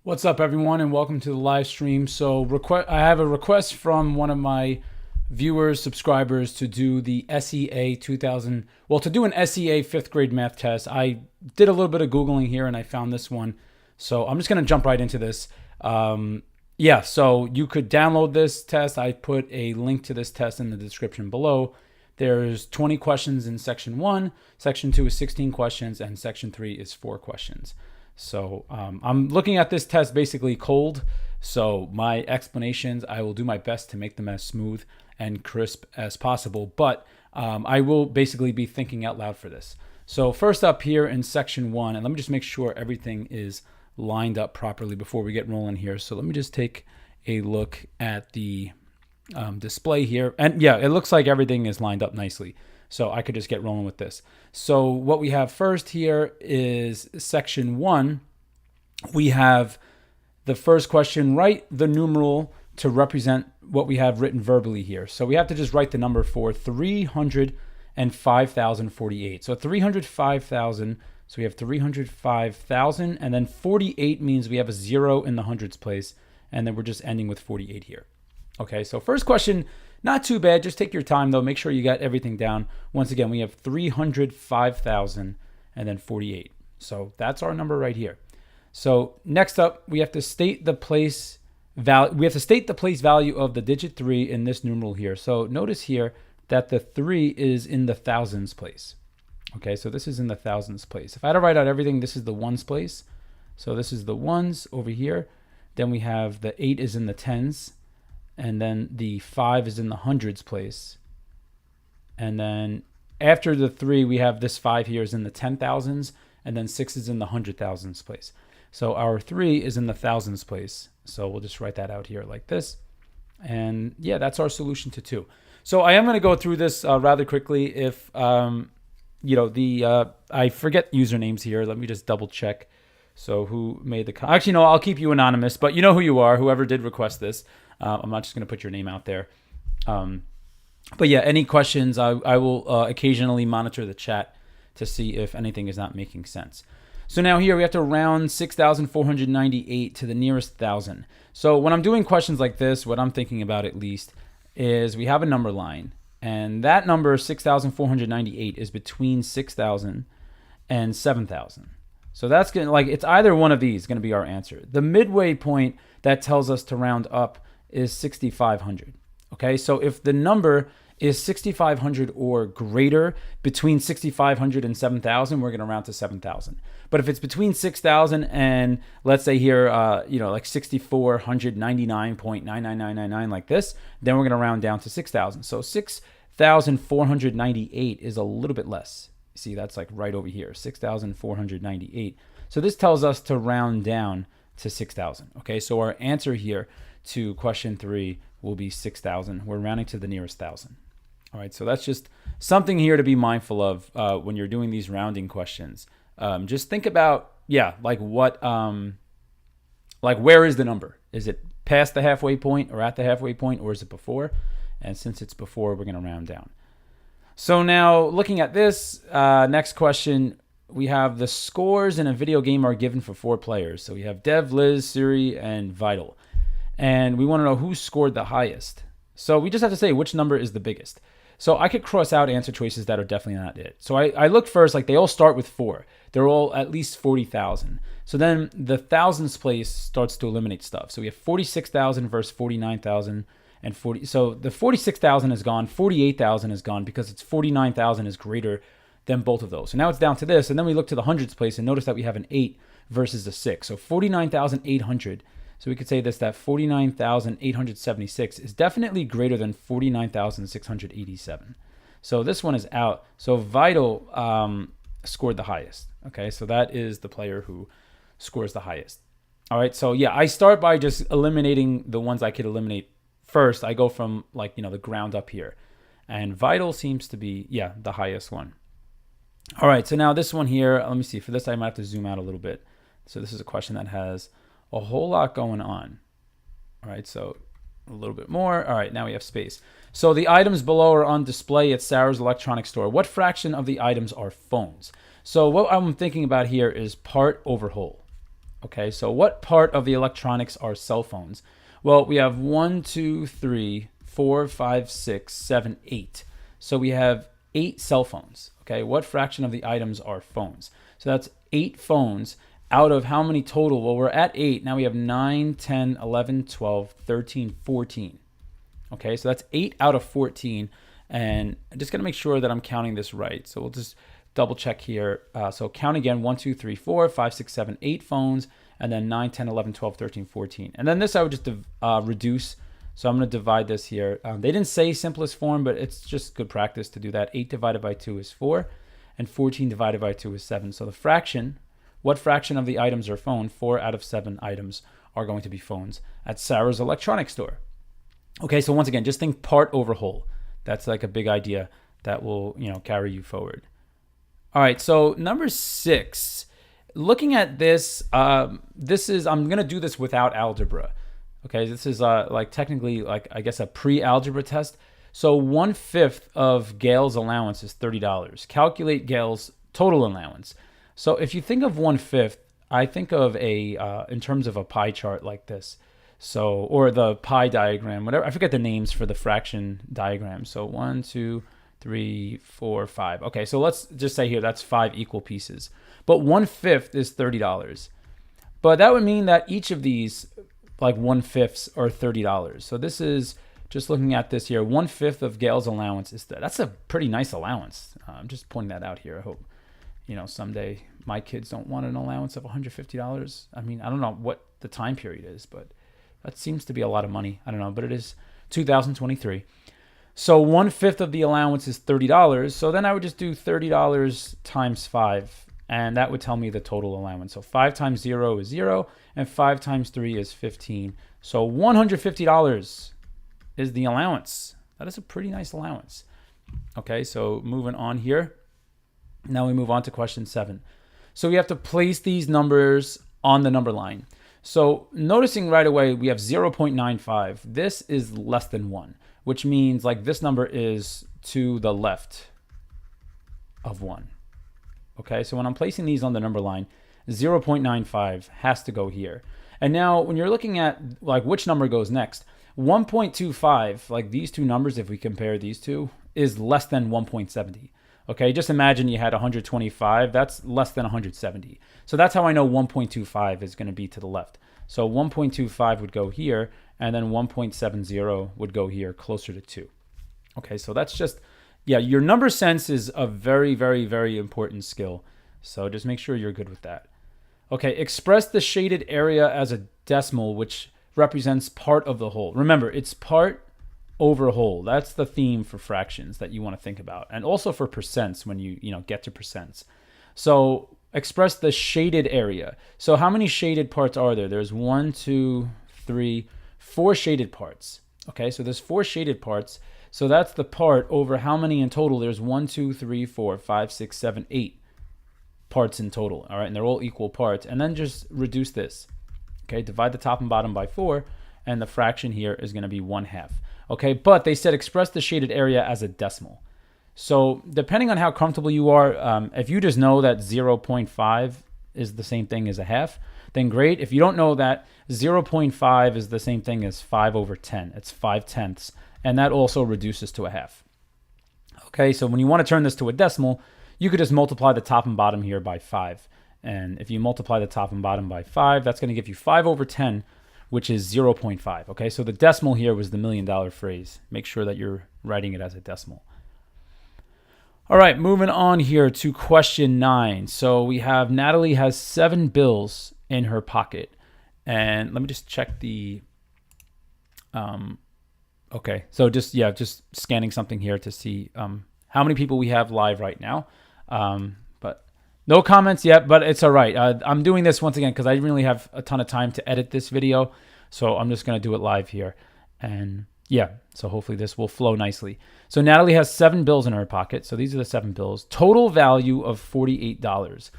What's up, everyone, and welcome to the live stream. So I have a request from one of my viewers, subscribers, to do the SEA 2000, to do an SEA 5th grade math test. I did a little bit of Googling here and I found this one. So I'm just going to jump right into this. So you could download this test. I put a link to this test in the description below. There's 20 questions in section 1, section 2 is 16 questions, and section 3 is 4 questions. So I'm looking at this test basically cold. So my explanations, I will do my best to make them as smooth and crisp as possible. But I will basically be thinking out loud for this. So first up here in section 1, and let me just make sure everything is lined up properly before we get rolling here. So let me just take a look at the display here. And yeah, it looks like everything is lined up nicely. So I could just get rolling with this. So what we have first here is section 1. We have the first question, write the numeral to represent what we have written verbally here. So we have to just write the number for 305,048. So 305,000, so we have 305,000, and then 48 means we have a 0 in the hundreds place, and then we're just ending with 48 here. Okay, so first question, not too bad. Just take your time, though. Make sure you got everything down. Once again, we have 305,000 and then 48. So that's our number right here. So next up, we have to state the place value. We have to state the place value of the digit 3 in this numeral here. So notice here that the 3 is in the thousands place. Okay, so this is in the thousands place. If I had to write out everything, this is the ones place. So this is the ones over here. Then we have the 8 is in the tens. And then the 5 is in the hundreds place. And then after the 3, we have this 5 here is in the 10,000s, and then 6 is in the 100,000s place. So our 3 is in the thousands place. So we'll just write that out here like this. And yeah, that's our solution to 2. So I am going to go through this rather quickly. If, I forget usernames here. Let me just double check. So who made the, actually, no, I'll keep you anonymous, but you know who you are, whoever did request this. I'm not just going to put your name out there. But yeah, any questions, I will occasionally monitor the chat to see if anything is not making sense. So now here we have to round 6,498 to the nearest thousand. So when I'm doing questions like this, what I'm thinking about at least is we have a number line. And that number, 6,498, is between 6,000 and 7,000. So that's going to, it's either one of these going to be our answer. The midway point that tells us to round up is 6,500. Okay, so if the number is 6,500 or greater, between 6,500 and 7,000, we're going to round to 7,000. But if it's between 6,000 and let's say here, like 6,499.99999 like this, then we're going to round down to 6,000. So 6,498 is a little bit less. See, that's like right over here, 6,498. So this tells us to round down to 6,000. Okay, so our answer here to question 3 will be 6,000. We're rounding to the nearest thousand. All right, so that's just something here to be mindful of when you're doing these rounding questions. Just think about, where is the number? Is it past the halfway point or at the halfway point, or is it before? And since it's before, we're going to round down. So now looking at this next question, we have the scores in a video game are given for 4 players. So we have Dev, Liz, Siri, and Vital. And we want to know who scored the highest. So we just have to say which number is the biggest. So I could cross out answer choices that are definitely not it. So I looked first, they all start with 4. They're all at least 40,000. So then the thousands place starts to eliminate stuff. So we have 46,000 versus 49,000 and 40. So the 46,000 is gone. 48,000 is gone because it's 49,000 is greater than both of those. So now it's down to this. And then we look to the hundreds place and notice that we have an 8 versus a 6. So 49,800. So we could say this, that 49,876 is definitely greater than 49,687. So this one is out. So Vital scored the highest. Okay, so that is the player who scores the highest. All right, so yeah, I start by just eliminating the ones I could eliminate first. I go from the ground up here. And Vital seems to be, the highest one. All right, so now this one here, let me see. For this, I might have to zoom out a little bit. So this is a question that has a whole lot going on. All right, so a little bit more. All right, now we have space. So the items below are on display at Sarah's electronics store. What fraction of the items are phones? So what I'm thinking about here is part over whole. Okay, so what part of the electronics are cell phones? Well, we have 1, 2, 3, 4, 5, 6, 7, 8. So we have 8 cell phones. Okay, what fraction of the items are phones? So that's 8 phones out of how many total? Well, we're at 8. Now we have 9, 10, 11, 12, 13, 14. Okay, so that's 8 out of 14. And I'm just going to make sure that I'm counting this right. So we'll just double check here. So count again, 1, 2, 3, 4, 5, 6, 7, 8 phones, and then 9, 10, 11, 12, 13, 14. And then this I would just reduce. So I'm going to divide this here. They didn't say simplest form, but it's just good practice to do that. 8 divided by 2 is 4, and 14 divided by 2 is 7. So the fraction, what fraction of the items are phone? 4 out of 7 items are going to be phones at Sarah's electronics store. Okay, so once again, just think part over whole. That's like a big idea that will, carry you forward. All right, so number 6, looking at this, I'm going to do this without algebra. Okay, this is technically I guess a pre-algebra test. So 1/5 of Gail's allowance is $30. Calculate Gail's total allowance. So if you think of 1/5, I think of in terms of a pie chart like this. So, or the pie diagram, whatever. I forget the names for the fraction diagram. So 1, 2, 3, 4, 5. Okay, so let's just say here that's 5 equal pieces. But 1/5 is $30. But that would mean that each of these, like 1/5 are $30. So this is just looking at this here. 1/5 of Gail's allowance is that's a pretty nice allowance. I'm just pointing that out here. I hope someday my kids don't want an allowance of $150. I mean, I don't know what the time period is, but that seems to be a lot of money. I don't know, but it is 2023. So 1/5 of the allowance is $30. So then I would just do $30 times 5, and that would tell me the total allowance. So 5 times 0 is 0, and 5 times 3 is 15. So $150 is the allowance. That is a pretty nice allowance. Okay, so moving on here. Now we move on to question 7. So we have to place these numbers on the number line. So noticing right away, we have 0.95. This is less than 1, which means like this number is to the left of 1. Okay, so when I'm placing these on the number line, 0.95 has to go here. And now when you're looking at like which number goes next, 1.25, like these two numbers, if we compare these two, is less than 1.70. Okay, just imagine you had 125, that's less than 170. So that's how I know 1.25 is going to be to the left. So 1.25 would go here, and then 1.70 would go here, closer to 2. Okay, so that's just, your number sense is a very, very, very important skill. So just make sure you're good with that. Okay, express the shaded area as a decimal, which represents part of the whole. Remember, it's part over whole. That's the theme for fractions that you want to think about, and also for percents when you get to percents. So express the shaded area. So how many shaded parts are there? There's 1, 2, 3, 4 shaded parts. Okay, so there's 4 shaded parts. So that's the part over how many in total? There's 1, 2, 3, 4, 5, 6, 7, 8 parts in total. All right, and they're all equal parts. And then just reduce this. Okay, divide the top and bottom by 4, and the fraction here is going to be 1/2. Okay, but they said express the shaded area as a decimal. So depending on how comfortable you are, if you just know that 0.5 is the same thing as a half, then great. If you don't know that 0.5 is the same thing as 5/10, it's 5/10, and that also reduces to a half. Okay, so when you want to turn this to a decimal, you could just multiply the top and bottom here by 5. And if you multiply the top and bottom by 5, that's going to give you 5/10, which is 0.5. Okay, so the decimal here was the $1 million phrase. Make sure that you're writing it as a decimal. All right, moving on here to question 9. So we have Natalie has 7 bills in her pocket. And let me just check the, okay. So just scanning something here to see how many people we have live right now. But no comments yet, but it's all right. I'm doing this once again because I didn't really have a ton of time to edit this video. So I'm just going to do it live here. And so hopefully this will flow nicely. So Natalie has 7 bills in her pocket. So these are the 7 bills. Total value of $48.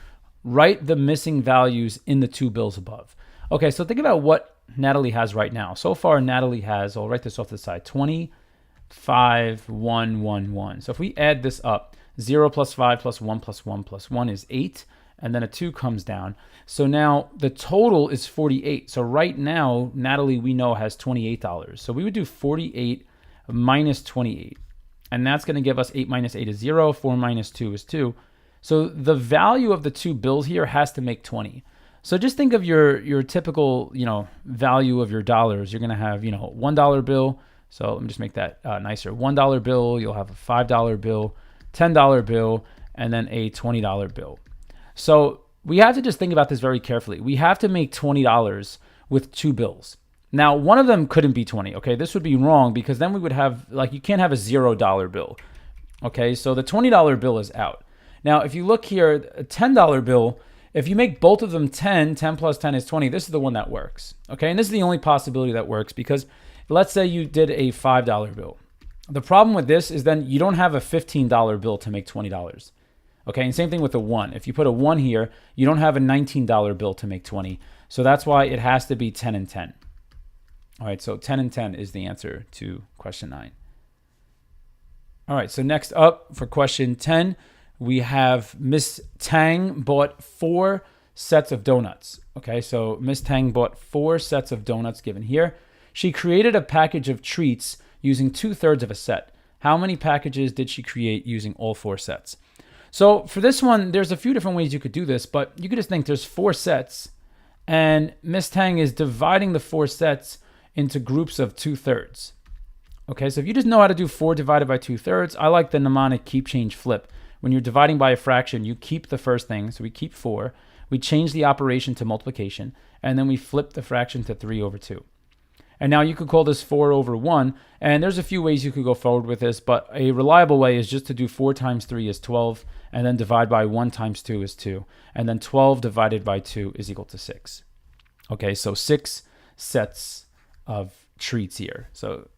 Write the missing values in the 2 bills above. Okay, so think about what Natalie has right now. So far, Natalie has, I'll write this off to the side, 25, 1, 1, 1. So if we add this up, 0 plus 5 plus 1 plus 1 plus 1 is 8. and then a 2 comes down. So now the total is 48. So right now, Natalie, we know, has $28. So we would do 48 minus 28. And that's going to give us 8 minus 8 is 0. 4 minus 2 is 2. So the value of the two bills here has to make 20. So just think of your typical, value of your dollars. You're going to have, $1 bill. So let me just make that nicer. $1 bill, you'll have a $5 bill, $10 bill, and then a $20 bill. So we have to just think about this very carefully. We have to make $20 with two bills. Now, one of them couldn't be 20, okay? This would be wrong because then we would have, you can't have a $0 bill, okay? So the $20 bill is out. Now, if you look here, a $10 bill, if you make both of them 10 plus 10 is 20, this is the one that works, okay? And this is the only possibility that works because let's say you did a $5 bill. The problem with this is then you don't have a $15 bill to make $20. Okay, and same thing with a 1. If you put a 1 here, you don't have a $19 bill to make 20. So that's why it has to be 10 and 10. All right, so 10 and 10 is the answer to question 9. All right, so next up for question 10, we have Miss Tang bought 4 sets of donuts. Okay, so Miss Tang bought 4 sets of donuts given here. She created a package of treats using 2/3 of a set. How many packages did she create using all 4 sets? So for this one, there's a few different ways you could do this, but you could just think there's 4 sets, and Miss Tang is dividing the 4 sets into groups of 2/3. Okay, so if you just know how to do 4 divided by 2/3, I like the mnemonic keep, change, flip. When you're dividing by a fraction, you keep the first thing, so we keep 4. We change the operation to multiplication, and then we flip the fraction to 3/2. And now you could call this 4/1, and there's a few ways you could go forward with this, but a reliable way is just to do 4 times 3 is 12, and then divide by 1 times 2 is 2, and then 12 divided by 2 is equal to 6. Okay, so 6 sets of treats here. So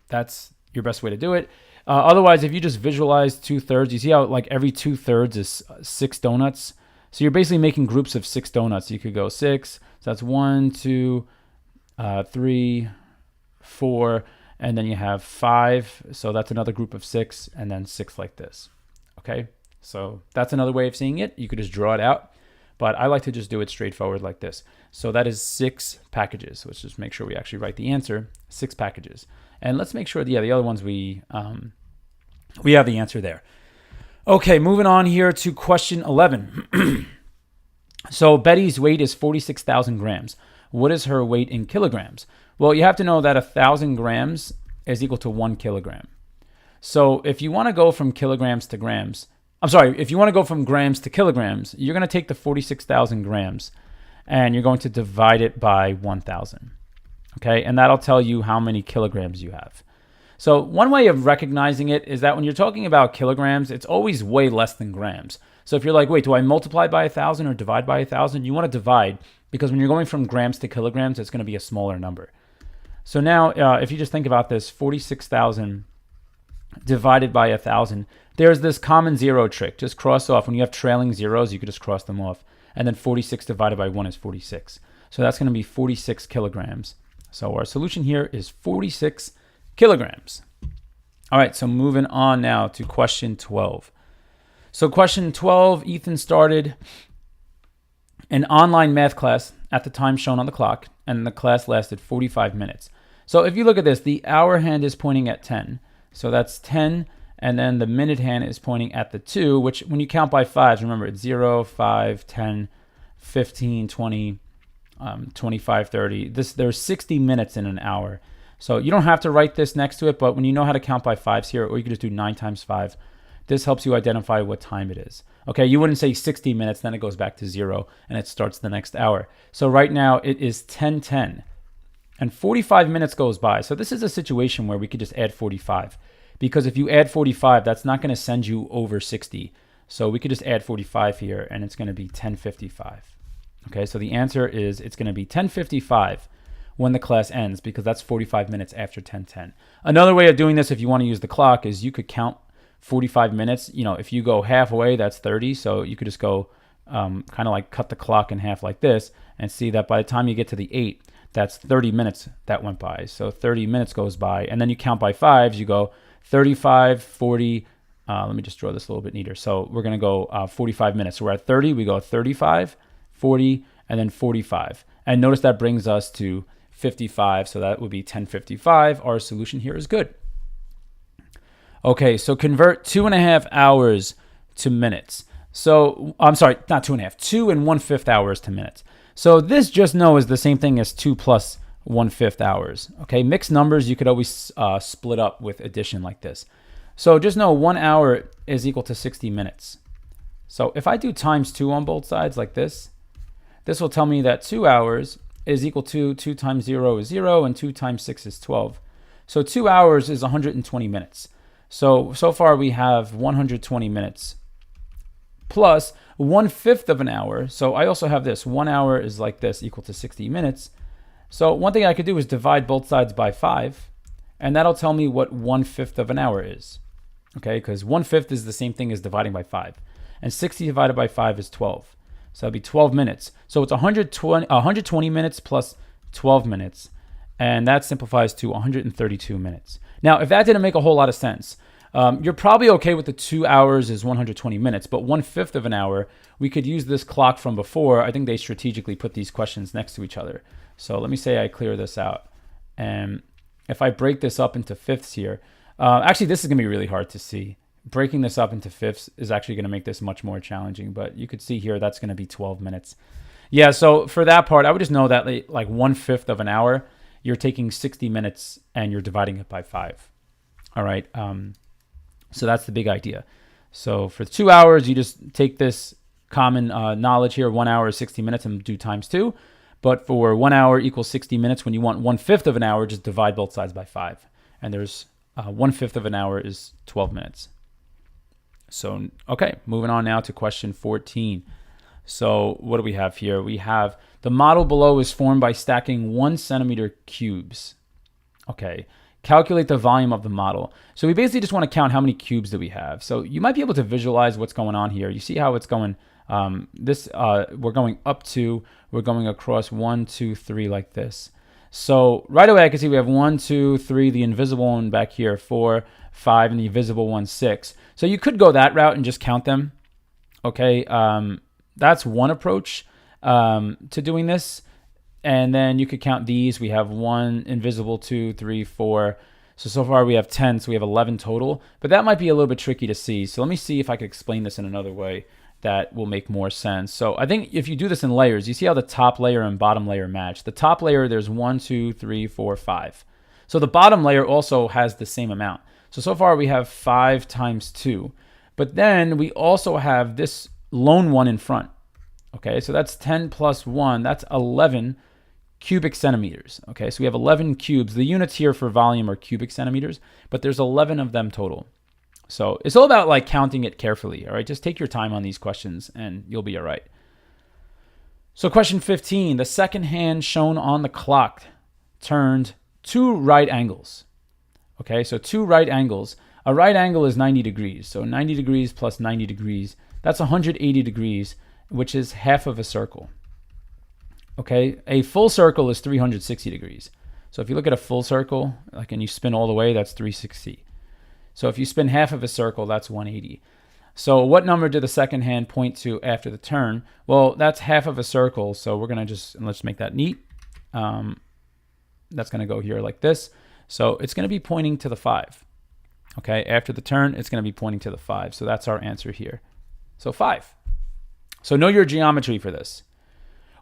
that's your best way to do it. Otherwise, if you just visualize 2/3, you see how every 2/3 is 6 donuts? So you're basically making groups of 6 donuts. You could go 6, so that's 1, 2, 3, 4, and then you have 5. So that's another group of 6, and then 6 like this. Okay, so that's another way of seeing it. You could just draw it out, but I like to just do it straightforward like this. So that is 6 packages. So let's just make sure we actually write the answer, 6 packages. And let's make sure, the other ones we have the answer there. Okay, moving on here to question 11. So Betty's weight is 46,000 grams. What is her weight in kilograms? Well, you have to know that 1,000 grams is equal to 1 kilogram. So if you want to go from kilograms to grams, if you want to go from grams to kilograms, you're going to take the 46,000 grams and you're going to divide it by 1,000. Okay, and that'll tell you how many kilograms you have. So one way of recognizing it is that when you're talking about kilograms, it's always way less than grams. So if you're like, wait, do I multiply by 1,000 or divide by 1,000? You want to divide, because when you're going from grams to kilograms, it's going to be a smaller number. So now, if you just think about this, 46,000 divided by 1,000, there's this common zero trick. Just cross off. When you have trailing zeros, you could just cross them off. And then 46 divided by 1 is 46. So that's going to be 46 kilograms. So our solution here is 46 kilograms. All right, so moving on now to question 12. So question 12, Ethan started an online math class at the time shown on the clock, and the class lasted 45 minutes. So if you look at this, the hour hand is pointing at 10. So that's 10, and then the minute hand is pointing at the 2, which when you count by 5s, remember it's 0, 5, 10, 15, 20, 25, 30. There's 60 minutes in an hour. So you don't have to write this next to it, but when you know how to count by 5s here, or you could just do 9 times 5, this helps you identify what time it is. Okay, you wouldn't say 60 minutes, then it goes back to 0, and it starts the next hour. So right now it is 10:10, and 45 minutes goes by. So this is a situation where we could just add 45, because if you add 45, that's not going to send you over 60. So we could just add 45 here, and it's going to be 10:55. Okay, so the answer is it's going to be 10:55 when the class ends, because that's 45 minutes after 10:10. Another way of doing this, if you want to use the clock, is you could count 45 minutes. If you go halfway, that's 30. So you could just go kind of like cut the clock in half like this, and see that by the time you get to the 8, that's 30 minutes that went by. So 30 minutes goes by, and then you count by 5s. You go 35, 40, Let me just draw this a little bit neater. So we're going to go 45 minutes. So we're at 30. We go 35, 40, and then 45. And notice that brings us to 55. So that would be 10:55. Our solution here is good. Okay, so convert 2.5 hours to minutes. So I'm sorry, not 2.5, 2 1/5 hours to minutes. So this just know is the same thing as 2 plus 1/5 hours. Okay, mixed numbers you could always split up with addition like this. So just know 1 hour is equal to 60 minutes. So if I do times 2 on both sides like this will tell me that 2 hours is equal to 2 times 0 is 0 and 2 times 6 is 12. So 2 hours is 120 minutes. So far we have 120 minutes plus 1/5 of an hour. So I also have this. 1 hour is like this, equal to 60 minutes. So one thing I could do is divide both sides by 5, and that'll tell me what 1/5 of an hour is. Okay, because 1/5 is the same thing as dividing by 5. And 60 divided by 5 is 12. So that'd be 12 minutes. So it's 120 minutes plus 12 minutes. And that simplifies to 132 minutes. Now, if that didn't make a whole lot of sense, you're probably okay with the 2 hours is 120 minutes, but 1/5 of an hour, we could use this clock from before. I think they strategically put these questions next to each other. So let me say I clear this out. And if I break this up into fifths here, actually this is gonna be really hard to see. Breaking this up into fifths is actually gonna make this much more challenging, but you could see here that's gonna be 12 minutes. Yeah, so for that part, I would just know that like 1/5 of an hour, you're taking 60 minutes and you're dividing it by 5. All right, so that's the big idea. So for 2 hours, you just take this common knowledge here, 1 hour is 60 minutes and do times 2. But for 1 hour equals 60 minutes, when you want 1/5 of an hour, just divide both sides by 5. And there's 1/5 of an hour is 12 minutes. So, okay, moving on now to question 14. So what do we have here? We have the model below is formed by stacking 1 centimeter cubes. Okay, calculate the volume of the model. So we basically just want to count how many cubes do we have. So you might be able to visualize what's going on here. You see how it's going, we're going up 2, we're going across 1, 2, 3 like this. So right away I can see we have 1, 2, 3, the invisible one back here, 4, 5, and the visible one, 6. So you could go that route and just count them. Okay, that's one approach to doing this. And then you could count these. We have 1 invisible, 2, 3, 4. So far we have 10, so we have 11 total. But that might be a little bit tricky to see. So let me see if I could explain this in another way that will make more sense. So I think if you do this in layers, you see how the top layer and bottom layer match. The top layer, there's 1, 2, 3, 4, 5. So the bottom layer also has the same amount. So far we have 5 times 2. But then we also have this lone one in front. Okay, so that's 10 plus 1. That's 11 cubic centimeters. Okay, so we have 11 cubes. The units here for volume are cubic centimeters, but there's 11 of them total. So it's all about like counting it carefully. All right, just take your time on these questions and you'll be all right. So question 15, the second hand shown on the clock turned 2 right angles. Okay, so 2 right angles. A right angle is 90 degrees. So 90 degrees plus 90 degrees, that's 180 degrees, which is half of a circle. Okay, a full circle is 360 degrees. So if you look at a full circle, like, and you spin all the way, that's 360. So if you spin half of a circle, that's 180. So what number did the second hand point to after the turn? Well, that's half of a circle. So we're going to let's make that neat. That's going to go here like this. So it's going to be pointing to the 5. Okay, after the turn, it's going to be pointing to the 5. So that's our answer here. So 5. So know your geometry for this.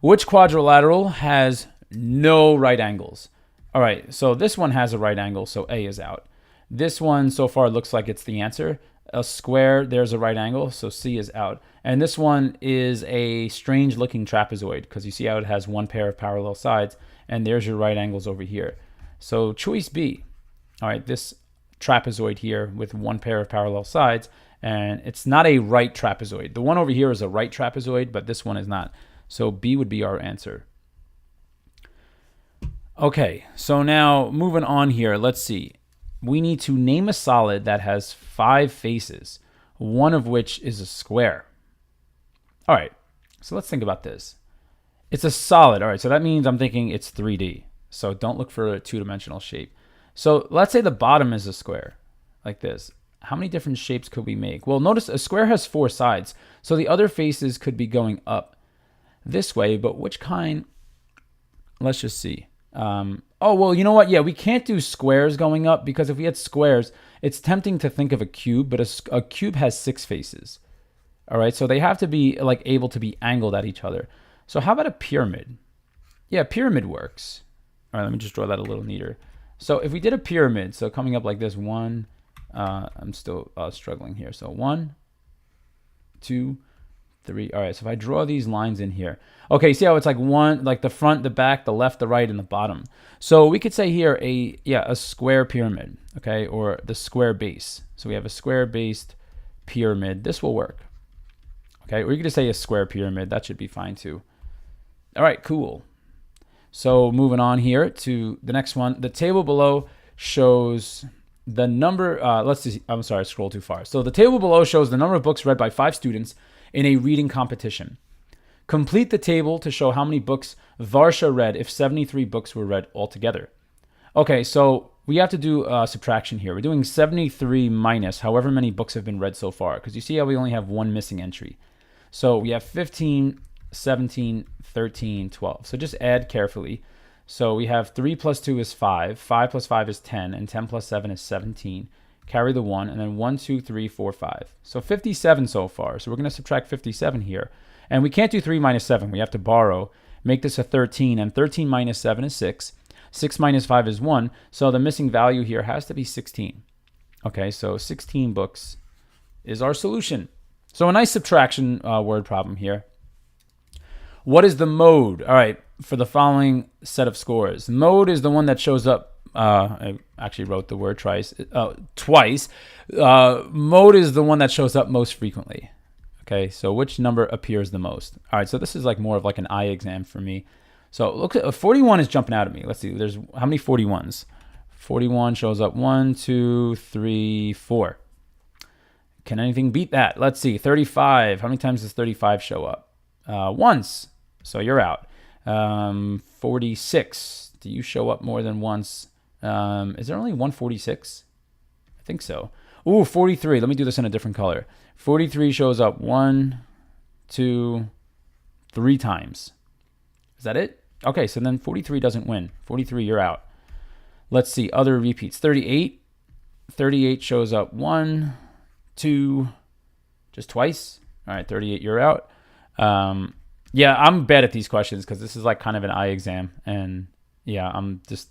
Which quadrilateral has no right angles? All right, so this one has a right angle, so A is out. This one so far looks like it's the answer. A square, there's a right angle, so C is out. And this one is a strange looking trapezoid because you see how it has 1 pair of parallel sides, and there's your right angles over here. So choice B. All right, this trapezoid here with 1 pair of parallel sides, and it's not a right trapezoid. The one over here is a right trapezoid, but this one is not. So B would be our answer. Okay, so now moving on here, let's see. We need to name a solid that has 5 faces, one of which is a square. All right, so let's think about this. It's a solid. All right, so that means I'm thinking it's 3D. So don't look for a 2-dimensional shape. So let's say the bottom is a square, like this. how many different shapes could we make? Well, notice a square has 4 sides, so the other faces could be going up this way, but which kind? Let's just see. Oh, well, you know what? Yeah, we can't do squares going up, because if we had squares, it's tempting to think of a cube, but a cube has 6 faces. All right, so they have to be like able to be angled at each other. So how about a pyramid? Yeah, pyramid works. All right, let me just draw that a little neater. So if we did a pyramid, so coming up like this, I'm still struggling here. So 1, 2, 3. All right, so if I draw these lines in here. Okay, see how it's like like the front, the back, the left, the right, and the bottom. So we could say here a square pyramid, okay, or the square base. So we have a square-based pyramid. This will work. Okay, or you could just say a square pyramid. That should be fine too. All right, cool. So moving on here to the next one. The table below shows the number, let's see, I'm sorry, I scrolled too far. So the table below shows the number of books read by 5 students in a reading competition. Complete the table to show how many books Varsha read if 73 books were read altogether. Okay, so we have to do subtraction here. We're doing 73 minus however many books have been read so far, because you see how we only have one missing entry. So we have 15, 17, 13, 12. So just add carefully. So we have 3 plus 2 is 5, 5 plus 5 is 10, and 10 plus 7 is 17. Carry the 1, and then 1, 2, 3, 4, 5. So 57 so far. So we're going to subtract 57 here. And we can't do 3 minus 7. We have to borrow. Make this a 13, and 13 minus 7 is 6. 6 minus 5 is 1. So the missing value here has to be 16. Okay, so 16 books is our solution. So a nice subtraction word problem here. What is the mode? All right, for the following set of scores. Mode is the one that shows up. I actually wrote the word twice. Mode is the one that shows up most frequently. Okay, so which number appears the most? All right, so this is like more of like an eye exam for me. So look at 41 is jumping out at me. Let's see. There's how many 41s? 41 shows up 1, 2, 3, 4. Can anything beat that? Let's see. 35. How many times does 35 show up? Once. So you're out. 46. Do you show up more than once? Is there only 146? I think so. Ooh, 43. Let me do this in a different color. 43 shows up 1, 2, 3 times. Is that it? Okay, so then 43 doesn't win. 43, you're out. Let's see. Other repeats. 38. 38 shows up 1, 2, just twice. All right, 38, you're out. Yeah, I'm bad at these questions because this is like kind of an eye exam. And yeah,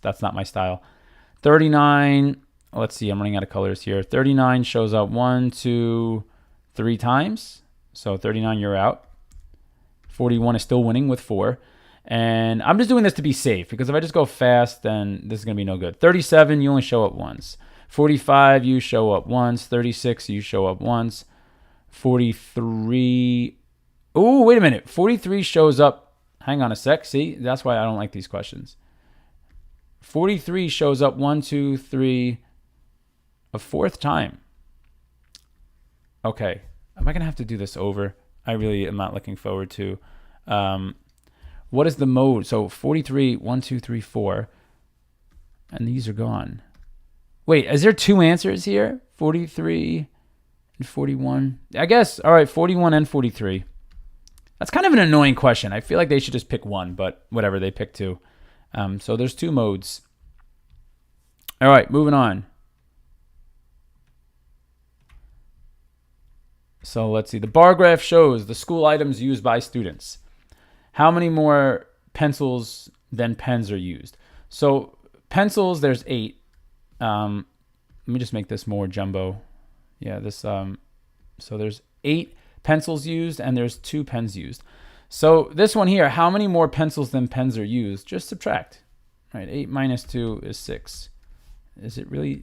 that's not my style. 39, let's see, I'm running out of colors here. 39 shows up 1, 2, 3 times. So 39, you're out. 41 is still winning with 4. And I'm just doing this to be safe because if I just go fast, then this is going to be no good. 37, you only show up once. 45, you show up once. 36, you show up once. 43. Oh, wait a minute. 43 shows up. Hang on a sec. See, that's why I don't like these questions. 43 shows up 1, 2, 3, a 4th time. Okay. Am I going to have to do this over? I really am not looking forward to. What is the mode? So 43, 1, 2, 3, 4. And these are gone. Wait, is there 2 answers here? 43 and 41. I guess, all right, 41 and 43. That's kind of an annoying question. I feel like they should just pick one, but whatever, they pick 2. So there's 2 modes. All right, moving on. So let's see. The bar graph shows the school items used by students. How many more pencils than pens are used? So pencils, there's 8. Let me just make this more jumbo. Yeah, this. So there's 8 pencils used and there's 2 pens used. So this one here, how many more pencils than pens are used? Just subtract. Right, 8 minus 2 is 6. Is it really?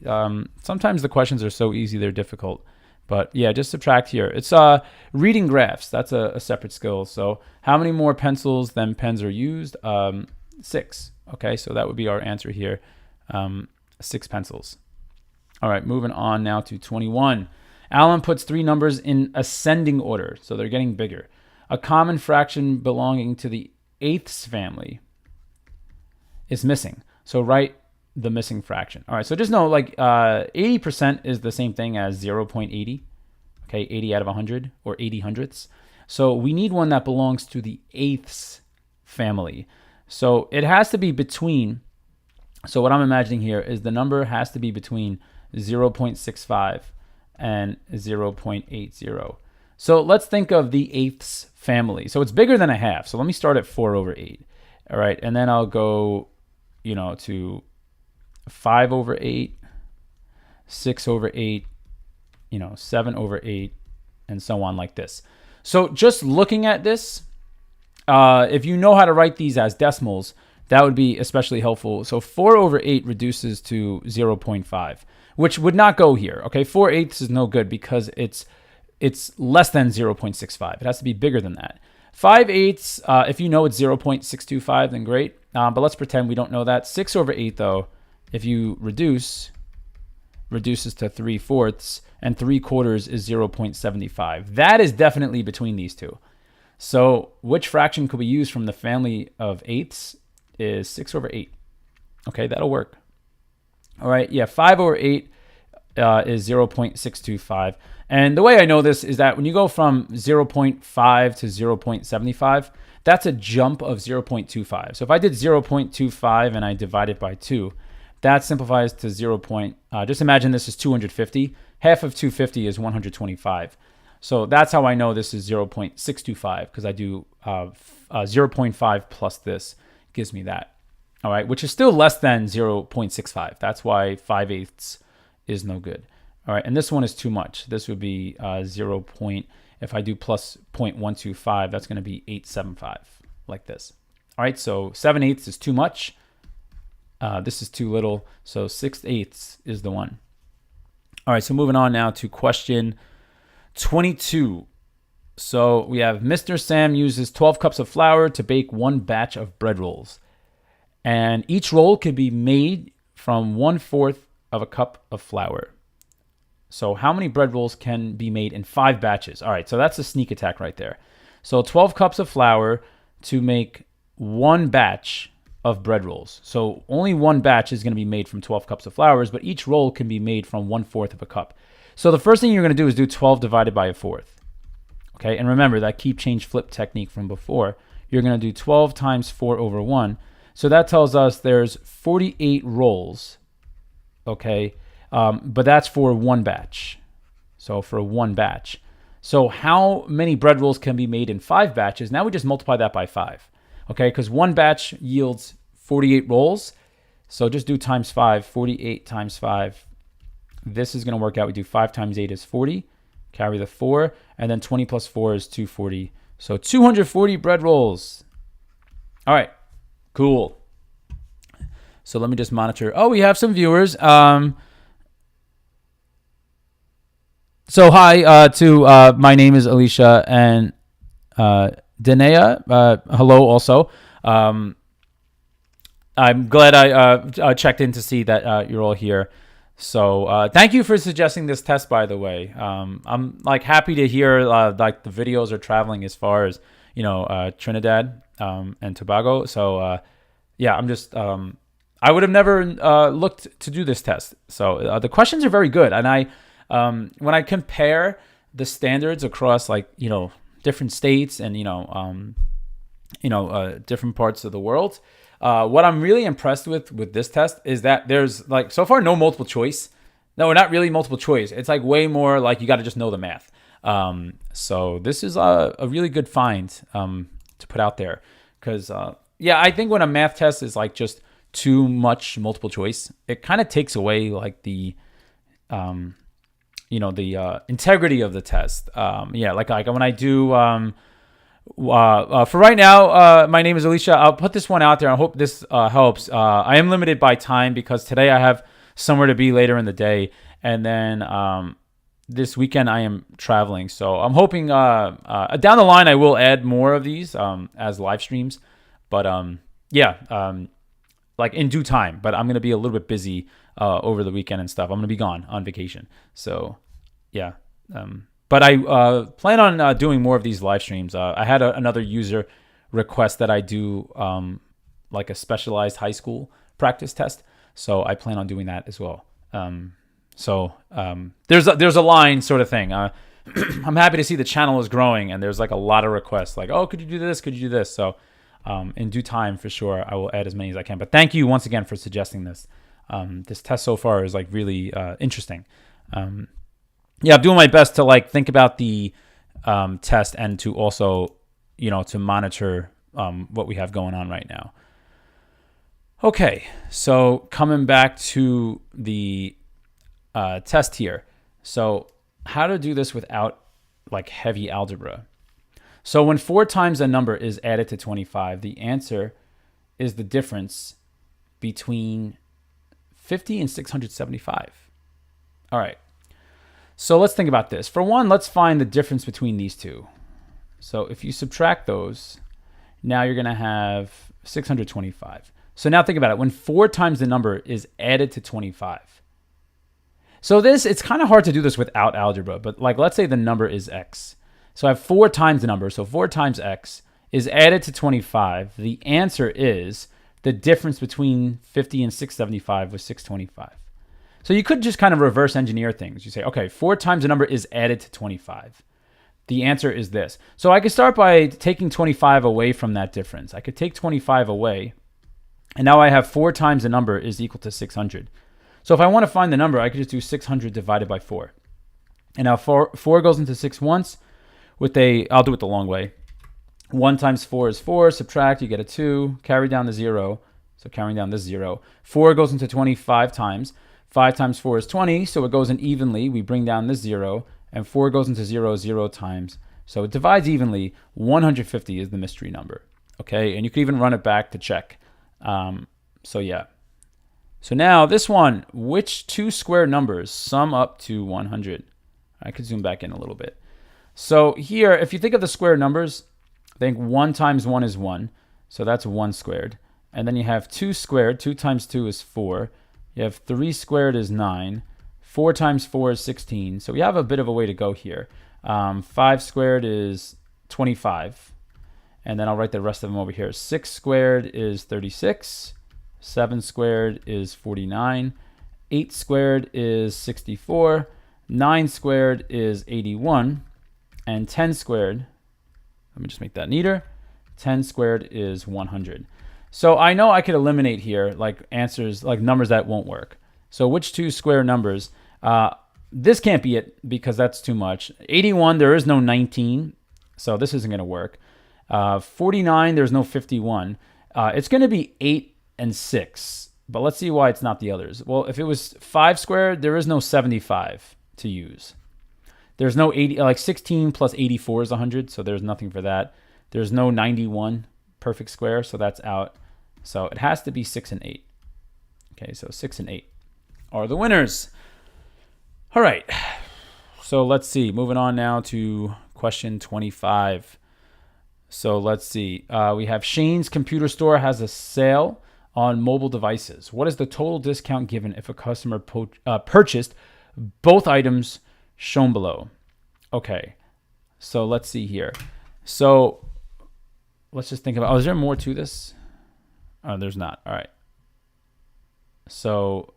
Sometimes the questions are so easy they're difficult. But yeah, just subtract here. It's reading graphs. That's a separate skill. So how many more pencils than pens are used? 6. Okay, so that would be our answer here. 6 pencils. All right, moving on now to 21. Alan puts 3 numbers in ascending order, so they're getting bigger. A common fraction belonging to the 8ths family is missing. So write the missing fraction. All right, so just know like 80% is the same thing as 0.80. Okay, 80 out of 100 or 80 hundredths. So we need one that belongs to the eighths family. So it has to be between, so what I'm imagining here is the number has to be between 0.65 and 0.80. So let's think of the eighths family. So it's bigger than a half. So let me start at 4 over 8. All right, and then I'll go, to 5 over 8, 6 over 8, 7 over 8, and so on like this. So just looking at this, if you know how to write these as decimals, that would be especially helpful. So 4 over 8 reduces to 0.5, which would not go here. Okay, 4 eighths is no good because it's less than 0.65. It has to be bigger than that. 5 eighths, if you know it's 0.625, then great. But let's pretend we don't know that. 6 over 8, though, if you reduces to 3/4, and 3/4 is 0.75. That is definitely between these two. So which fraction could we use from the family of eighths is 6 over 8. Okay, that'll work. All right, yeah, 5 over 8 is 0.625. And the way I know this is that when you go from 0.5 to 0.75, that's a jump of 0.25. So if I did 0.25 and I divide it by 2, that simplifies to 0. Just imagine this is 250. Half of 250 is 125. So that's how I know this is 0.625, because I do 0.5 plus this gives me that. All right, which is still less than 0.65. That's why 5 eighths is no good. All right, and this one is too much. This would be 0. If I do plus 0.125, that's going to be 875, like this. All right, so 7 eighths is too much. This is too little, so 6 eighths is the one. All right, so moving on now to question 22. So we have Mr. Sam uses 12 cups of flour to bake 1 batch of bread rolls. And each roll can be made from 1/4 of a cup of flour. So how many bread rolls can be made in 5 batches? All right, so that's a sneak attack right there. So 12 cups of flour to make 1 batch of bread rolls. So only 1 batch is going to be made from 12 cups of flour, but each roll can be made from 1/4 of a cup. So the first thing you're going to do is do 12 divided by 1/4. Okay, and remember that keep, change, flip technique from before. You're going to do 12 times 4 over 1. So that tells us there's 48 rolls. Okay, but that's for 1 batch. So for 1 batch. So how many bread rolls can be made in 5 batches? Now we just multiply that by 5. Okay, because 1 batch yields 48 rolls. So just do times 5, 48 times 5. This is going to work out. We do 5 times 8 is 40. Carry the 4. And then 20 plus 4 is 240. So 240 bread rolls. All right, cool. So let me just monitor. Oh, we have some viewers. So hi to my name is Alicia and Danae. Hello also. I'm glad I checked in to see that you're all here. So thank you for suggesting this test, by the way. I'm like happy to hear like the videos are traveling as far as Trinidad and Tobago. So yeah, I'm just I would have never looked to do this test. So the questions are very good, and I when I compare the standards across different states and different parts of the world. What I'm really impressed with this test is that there's so far no multiple choice. No, not really multiple choice. It's way more you got to just know the math. So this is a really good find to put out there because yeah, I think when a math test is just too much multiple choice, it kind of takes away the integrity of the test. Yeah, like when I do. For right now, my name is Alicia. I'll put this one out there. I hope this helps. I am limited by time because today I have somewhere to be later in the day. And then this weekend I am traveling. So I'm hoping down the line I will add more of these as live streams. But yeah, in due time. But I'm going to be a little bit busy over the weekend and stuff. I'm going to be gone on vacation. So yeah. But I plan on doing more of these live streams. I had another user request that I do a specialized high school practice test. So I plan on doing that as well. There's a line sort of thing. I'm happy to see the channel is growing and there's like a lot of requests like, oh, could you do this? Could you do this? So in due time, for sure, I will add as many as I can. But thank you once again for suggesting this. This test so far is like really interesting. I'm doing my best to like think about the test and to also, to monitor what we have going on right now. Okay, so coming back to the test here. So how to do this without like heavy algebra. So when 4 times a number is added to 25, the answer is the difference between 50 and 675. All right. So let's think about this. For one, let's find the difference between these two. So if you subtract those, now you're going to have 625. So now think about it. When 4 times the number is added to 25. So it's kind of hard to do this without algebra, but like let's say the number is x. So I have 4 times the number, so 4 times x is added to 25. The answer is the difference between 50 and 675 was 625. So you could just kind of reverse engineer things. You say, okay, 4 times the number is added to 25. The answer is this. So I could start by taking 25 away from that difference. I could take 25 away, and now I have 4 times the number is equal to 600. So if I want to find the number, I could just do 600 divided by 4. And now 4 goes into 6 once. I'll do it the long way. 1 times 4 is 4. Subtract, you get a 2. Carry down the 0. So carrying down this 0. 4 goes into 25 times. 5 times 4 is 20. So it goes in evenly. We bring down this 0. And 4 goes into 0 times. So it divides evenly. 150 is the mystery number. Okay, and you could even run it back to check. So now this one, which 2 square numbers sum up to 100? I could zoom back in a little bit. So here, if you think of the square numbers, I think 1 times 1 is 1. So that's 1 squared. And then you have 2 squared. 2 times 2 is 4. You have 3 squared is 9. 4 times 4 is 16. So we have a bit of a way to go here. 5 squared is 25. And then I'll write the rest of them over here. 6 squared is 36. 7 squared is 49. 8 squared is 64. 9 squared is 81. And 10 squared, let me just make that neater. 10 squared is 100. So I know I could eliminate here like answers, like numbers that won't work. So which 2 square numbers? This can't be it because that's too much. 81, there is no 19. So this isn't going to work. 49, there's no 51. It's going to be 8 and 6. But let's see why it's not the others. Well, if it was 5 squared, there is no 75 to use. There's no 80, like 16 plus 84 is 100, so there's nothing for that. There's no 91 perfect square, so that's out. So it has to be 6 and 8. Okay, so 6 and 8 are the winners. All right, so let's see. Moving on now to question 25. So let's see. We have Shane's Computer Store has a sale on mobile devices. What is the total discount given if a customer purchased both items shown below? Okay, so let's see here. So let's just think about, is there more to this? There's not. All right. So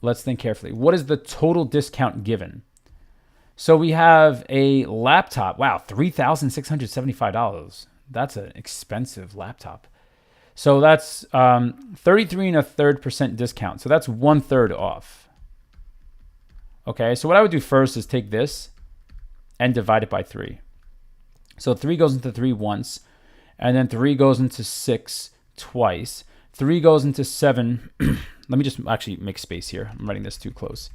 let's think carefully. What is the total discount given? So we have a laptop. Wow, $3,675. That's an expensive laptop. So that's 33 1/3% discount. So that's 1/3 off. Okay, so what I would do first is take this and divide it by 3. So 3 goes into 3 once, and then 3 goes into 6 twice. 3 goes into 7. Let me just actually make space here. I'm writing this too close.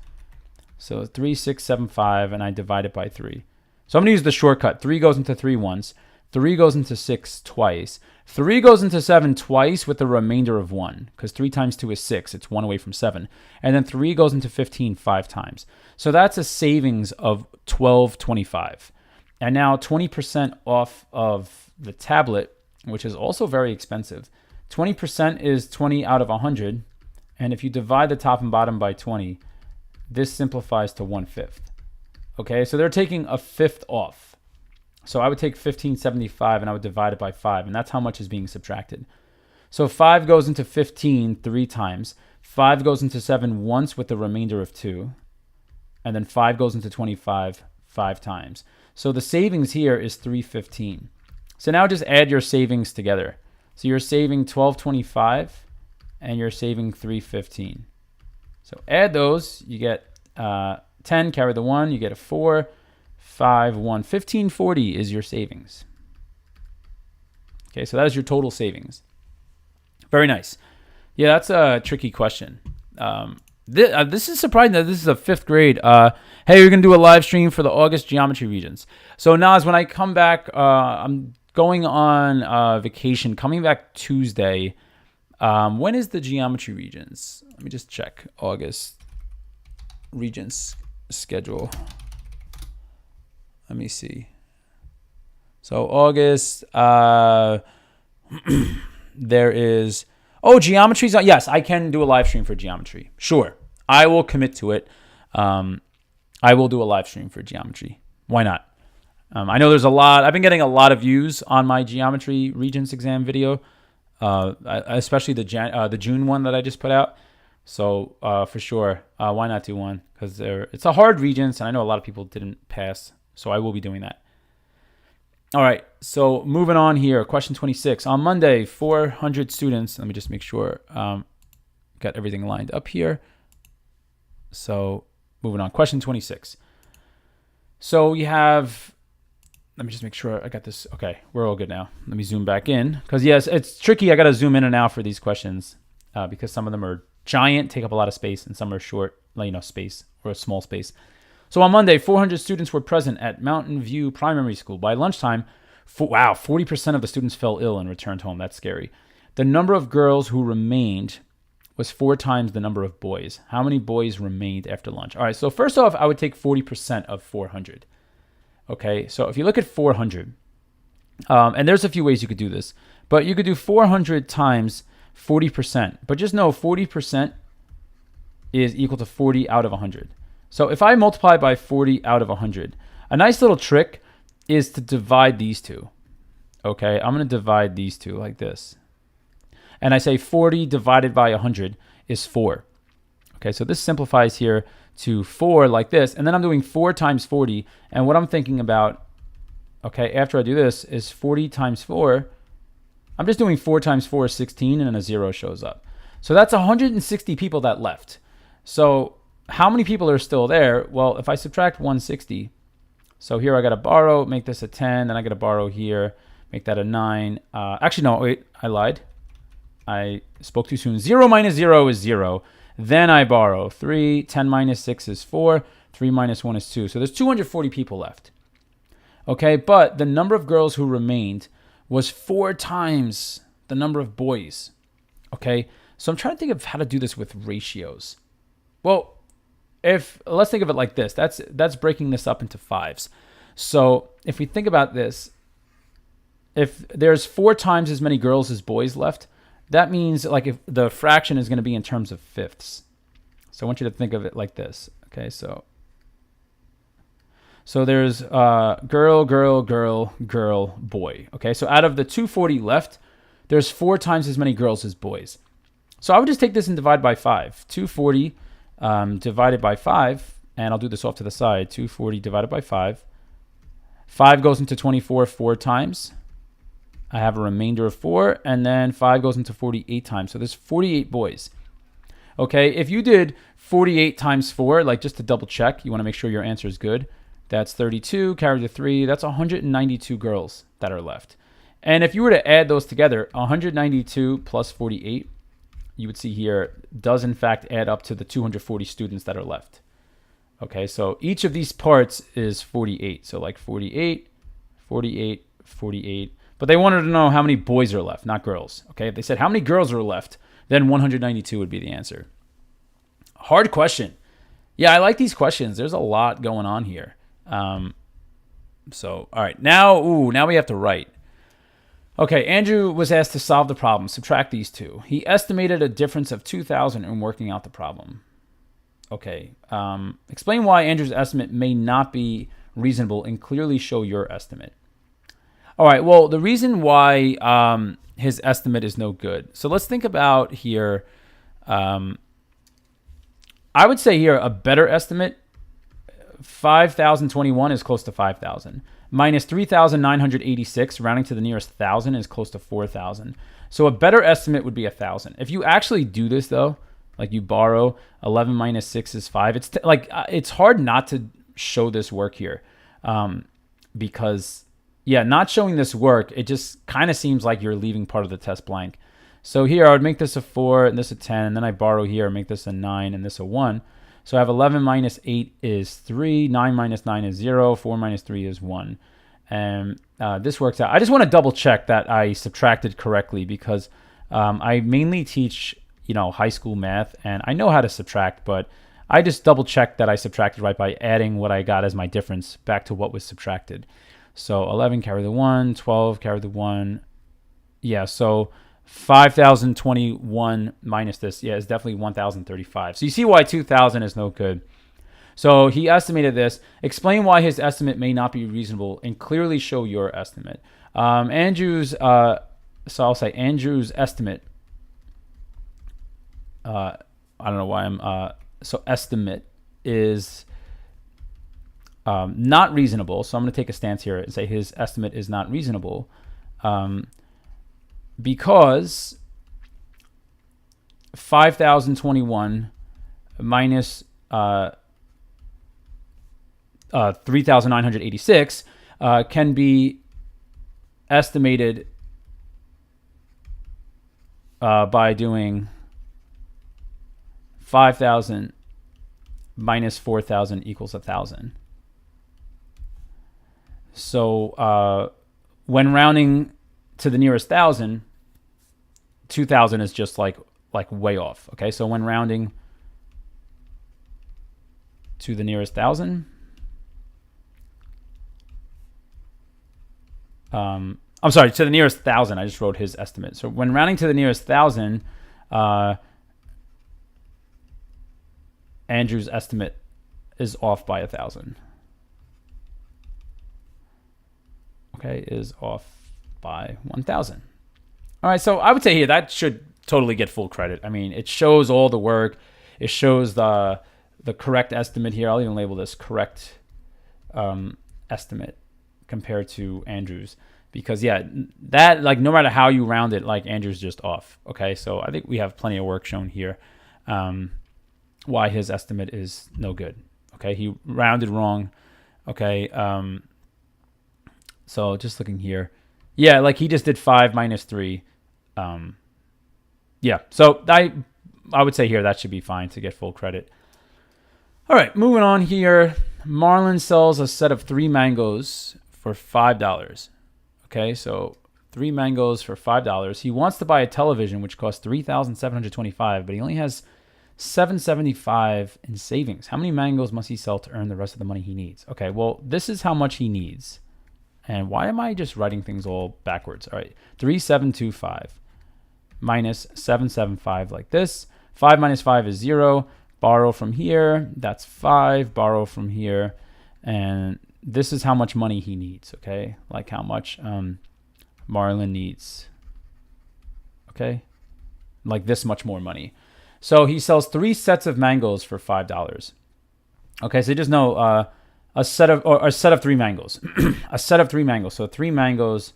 So 3, 6, 7, 5, and I divide it by 3. So I'm going to use the shortcut. 3 goes into 3 once. 3 goes into 6 twice. 3 goes into 7 twice with the remainder of 1, because 3 times 2 is 6. It's 1 away from 7. And then 3 goes into 15 5 times. So that's a savings of $12.25. And now 20% off of the tablet, which is also very expensive. 20% is 20 out of 100. And if you divide the top and bottom by 20, this simplifies to 1/5. Okay, so they're taking a fifth off. So I would take $15.75 and I would divide it by 5, and that's how much is being subtracted. So 5 goes into 15 3 times. 5 goes into 7 once with the remainder of 2. And then 5 goes into 25 5 times. So the savings here is 315. So now just add your savings together. So you're saving 1225 and you're saving 315. So add those, you get 10, carry the 1, you get a 4, 5, 1. 1540 is your savings. Okay, so that is your total savings. Very nice. Yeah, that's a tricky question. This is surprising that this is a 5th grade. Hey, you're going to do a live stream for the August geometry regions. So Naz, when I come back, I'm going on vacation, coming back Tuesday. When is the geometry regions? Let me just check. August regions schedule. Let me see. So August, there is, geometry's on. Yes, I can do a live stream for geometry. Sure. I will commit to it. I will do a live stream for geometry. Why not? I know there's a lot. I've been getting a lot of views on my geometry regions exam video, especially the June one that I just put out. So for sure, why not do one? Because it's a hard regions, and I know a lot of people didn't pass. So I will be doing that. All right, so moving on here, question 26. On Monday, 400 students, let me just make sure, got everything lined up here. So moving on, question 26. So you have, let me just make sure I got this. Okay, we're all good now. Let me zoom back in, because yes, it's tricky. I got to zoom in and out for these questions because some of them are giant, take up a lot of space, and some are short, space or a small space. So on Monday, 400 students were present at Mountain View Primary School. By lunchtime, 40% of the students fell ill and returned home. That's scary. The number of girls who remained was 4 times the number of boys. How many boys remained after lunch? All right, so first off, I would take 40% of 400. Okay, so if you look at 400, and there's a few ways you could do this, but you could do 400 times 40%. But just know 40% is equal to 40 out of 100. So if I multiply by 40 out of 100, a nice little trick is to divide these two. Okay, I'm going to divide these two like this. And I say 40 divided by 100 is 4. Okay, so this simplifies here to 4 like this. And then I'm doing 4 times 40. And what I'm thinking about, okay, after I do this is 40 times 4. I'm just doing 4 times 4 is 16, and then a 0 shows up. So that's 160 people that left. So how many people are still there? Well, if I subtract 160, so here I got to borrow, make this a 10, then I got to borrow here, make that a 9. Actually, no, wait, I lied. I spoke too soon. 0 minus 0 is 0. Then I borrow 3, 10 minus 6 is 4, 3 minus 1 is 2. So there's 240 people left. Okay, but the number of girls who remained was 4 times the number of boys. Okay, so I'm trying to think of how to do this with ratios. Well, let's think of it like this. That's breaking this up into 5s. So if we think about this, if there's 4 times as many girls as boys left, that means like if the fraction is going to be in terms of fifths. So I want you to think of it like this. Okay, so there's girl, girl, girl, girl, boy. Okay, so out of the 240 left, there's 4 times as many girls as boys. So I would just take this and divide by 5. 240 divided by 5, and I'll do this off to the side. 240 divided by 5. 5 goes into 24 4 times. I have a remainder of 4, and then 5 goes into 48 times. So there's 48 boys. Okay, if you did 48 times 4, like just to double check, you want to make sure your answer is good. That's 32, carry the 3. That's 192 girls that are left. And if you were to add those together, 192 plus 48, you would see here, does in fact add up to the 240 students that are left. Okay, so each of these parts is 48. So like 48, 48, 48. But they wanted to know how many boys are left, not girls. Okay, if they said how many girls are left, then 192 would be the answer. Hard question. Yeah, I like these questions. There's a lot going on here. So, all right, now we have to write. Okay, Andrew was asked to solve the problem. Subtract these two. He estimated a difference of 2,000 in working out the problem. Okay, explain why Andrew's estimate may not be reasonable and clearly show your estimate. All right. Well, the reason why his estimate is no good. So let's think about here. I would say here a better estimate. 5,021 is close to 5,000. Minus 3,986, rounding to the nearest 1,000, is close to 4,000. So a better estimate would be 1,000. If you actually do this though, like you borrow 11 minus 6 is 5. It's hard not to show this work here, because not showing this work, it just kind of seems like you're leaving part of the test blank. So here I would make this a 4 and this a 10, and then I borrow here, make this a 9 and this a 1. So I have 11 minus 8 is 3, 9 minus 9 is 0, 4 minus 3 is 1. And this works out. I just want to double check that I subtracted correctly, because I mainly teach, high school math, and I know how to subtract, but I just double checked that I subtracted right by adding what I got as my difference back to what was subtracted. So 11 carry the 1, 12 carry the 1. Yeah, so 5,021 minus this, is definitely 1,035. So you see why 2,000 is no good. So he estimated this. Explain why his estimate may not be reasonable and clearly show your estimate. Andrew's, so I'll say Andrew's estimate. I don't know why I'm, so estimate is not reasonable. So I'm going to take a stance here and say his estimate is not reasonable. Because 5,021 minus 3,986 can be estimated by doing 5,000 minus 4,000 equals 1,000. So when rounding to the nearest 1,000, 2,000 is just like way off. Okay, so when rounding to the nearest 1,000, I'm sorry, to the nearest 1,000. I just wrote his estimate. So when rounding to the nearest 1,000, Andrew's estimate is off by 1,000. Okay, is off by 1,000. All right, so I would say here that should totally get full credit. I mean, it shows all the work. It shows the correct estimate here. I'll even label this correct estimate compared to Andrew's, because that, like, no matter how you round it, like, Andrew's just off. Okay, so I think we have plenty of work shown here why his estimate is no good. Okay, he rounded wrong. Okay, so just looking here, like he just did 5 minus 3. So I would say here that should be fine to get full credit. All right, moving on here. Marlon sells a set of 3 mangoes for $5. Okay, so 3 mangoes for $5. He wants to buy a television which costs $3,725, but he only has $775 in savings. How many mangoes must he sell to earn the rest of the money he needs? Okay, well, this is how much he needs. And why am I just writing things all backwards? All right, 3,725 minus 775 like this. 5 minus 5 is 0. Borrow from here. That's 5. Borrow from here. And this is how much money he needs, okay? Like how much Marlon needs, okay? Like this much more money. So he sells 3 sets of mangoes for $5. Okay, so just know a set of 3 mangoes. A set of 3 mangoes. So 3 mangoes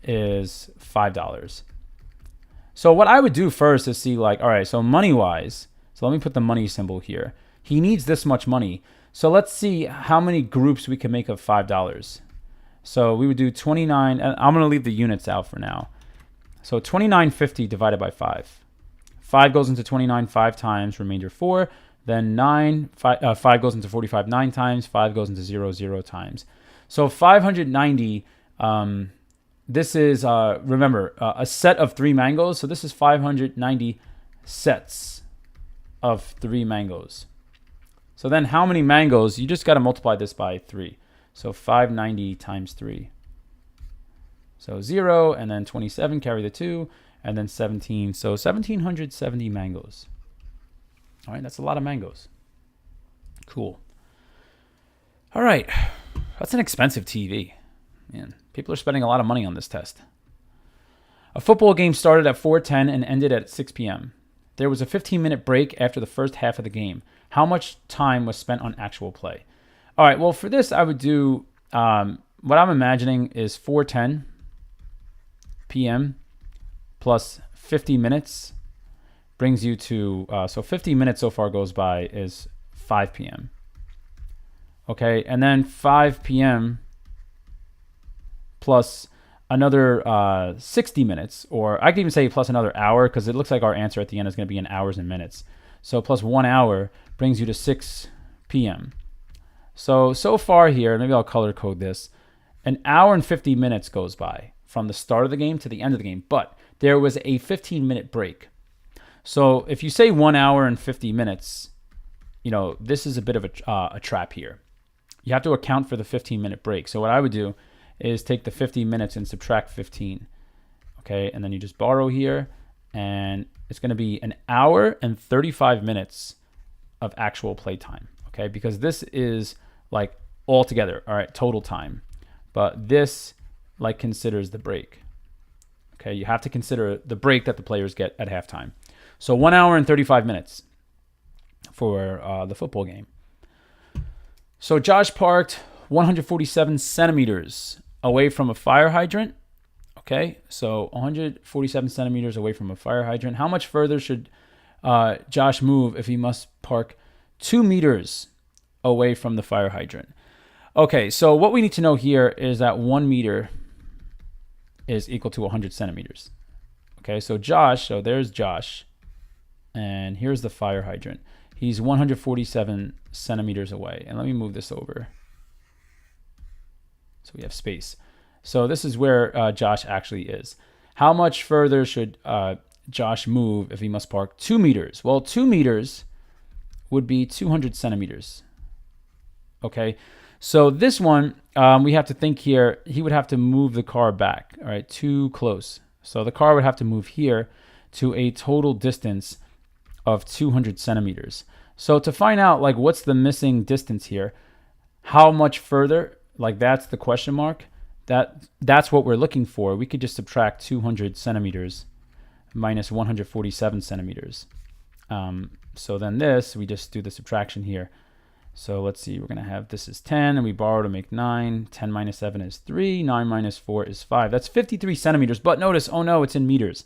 is $5. So what I would do first is see, like, all right, so money-wise, so let me put the money symbol here. He needs this much money. So let's see how many groups we can make of $5. So we would do 29, and I'm going to leave the units out for now. So 29.50 divided by 5. 5 goes into 29 5 times, remainder 4. Then 5 goes into 45 9 times, 5 goes into 0 times. So 590, this is, remember, a set of 3 mangoes. So this is 590 sets of 3 mangoes. So then how many mangoes? You just got to multiply this by 3. So 590 times 3. So 0, and then 27, carry the 2, and then 17. So 1,770 mangoes. All right, that's a lot of mangoes. Cool. All right, that's an expensive TV. Man, People are spending a lot of money on this test. A football game started at 4:10 and ended at 6 p.m. There was a 15-minute break after the first half of the game. How much time was spent on actual play? All right, well, for this, I would do, what I'm imagining is 4:10 p.m. plus 50 minutes brings you to, so 50 minutes so far goes by is 5 p.m. Okay, and then 5 p.m. plus another 60 minutes, or I could even say plus another hour, because it looks like our answer at the end is going to be in hours and minutes. So plus 1 hour brings you to 6 p.m. So far here, maybe I'll color code this. An hour and 50 minutes goes by from the start of the game to the end of the game, but there was a 15-minute break. So if you say 1 hour and 50 minutes, this is a bit of a trap here. You have to account for the 15-minute break. So what I would do is take the 50 minutes and subtract 15. Okay, and then you just borrow here, and it's going to be an hour and 35 minutes of actual play time. Okay, because this is like all together, all right, total time. But this like considers the break. Okay, you have to consider the break that the players get at halftime. So 1 hour and 35 minutes for the football game. So Josh parked 147 centimeters away from a fire hydrant. Okay, so 147 centimeters away from a fire hydrant. How much further should Josh move if he must park 2 meters away from the fire hydrant? Okay, so what we need to know here is that 1 meter is equal to 100 centimeters. Okay, so there's Josh, and here's the fire hydrant. He's 147 centimeters away. And let me move this over so we have space. So this is where Josh actually is. How much further should Josh move if he must park 2 meters? Well, 2 meters would be 200 centimeters. Okay, so this one, we have to think here, he would have to move the car back, all right, too close. So the car would have to move here to a total distance of 200 centimeters. So to find out, like, what's the missing distance here, how much further, like, that's the question mark. That's what we're looking for. We could just subtract 200 centimeters minus 147 centimeters. So then this, we just do the subtraction here. So let's see, we're going to have, this is 10, and we borrow to make 9. 10 minus 7 is 3. 9 minus 4 is 5. That's 53 centimeters. But notice, oh no, it's in meters.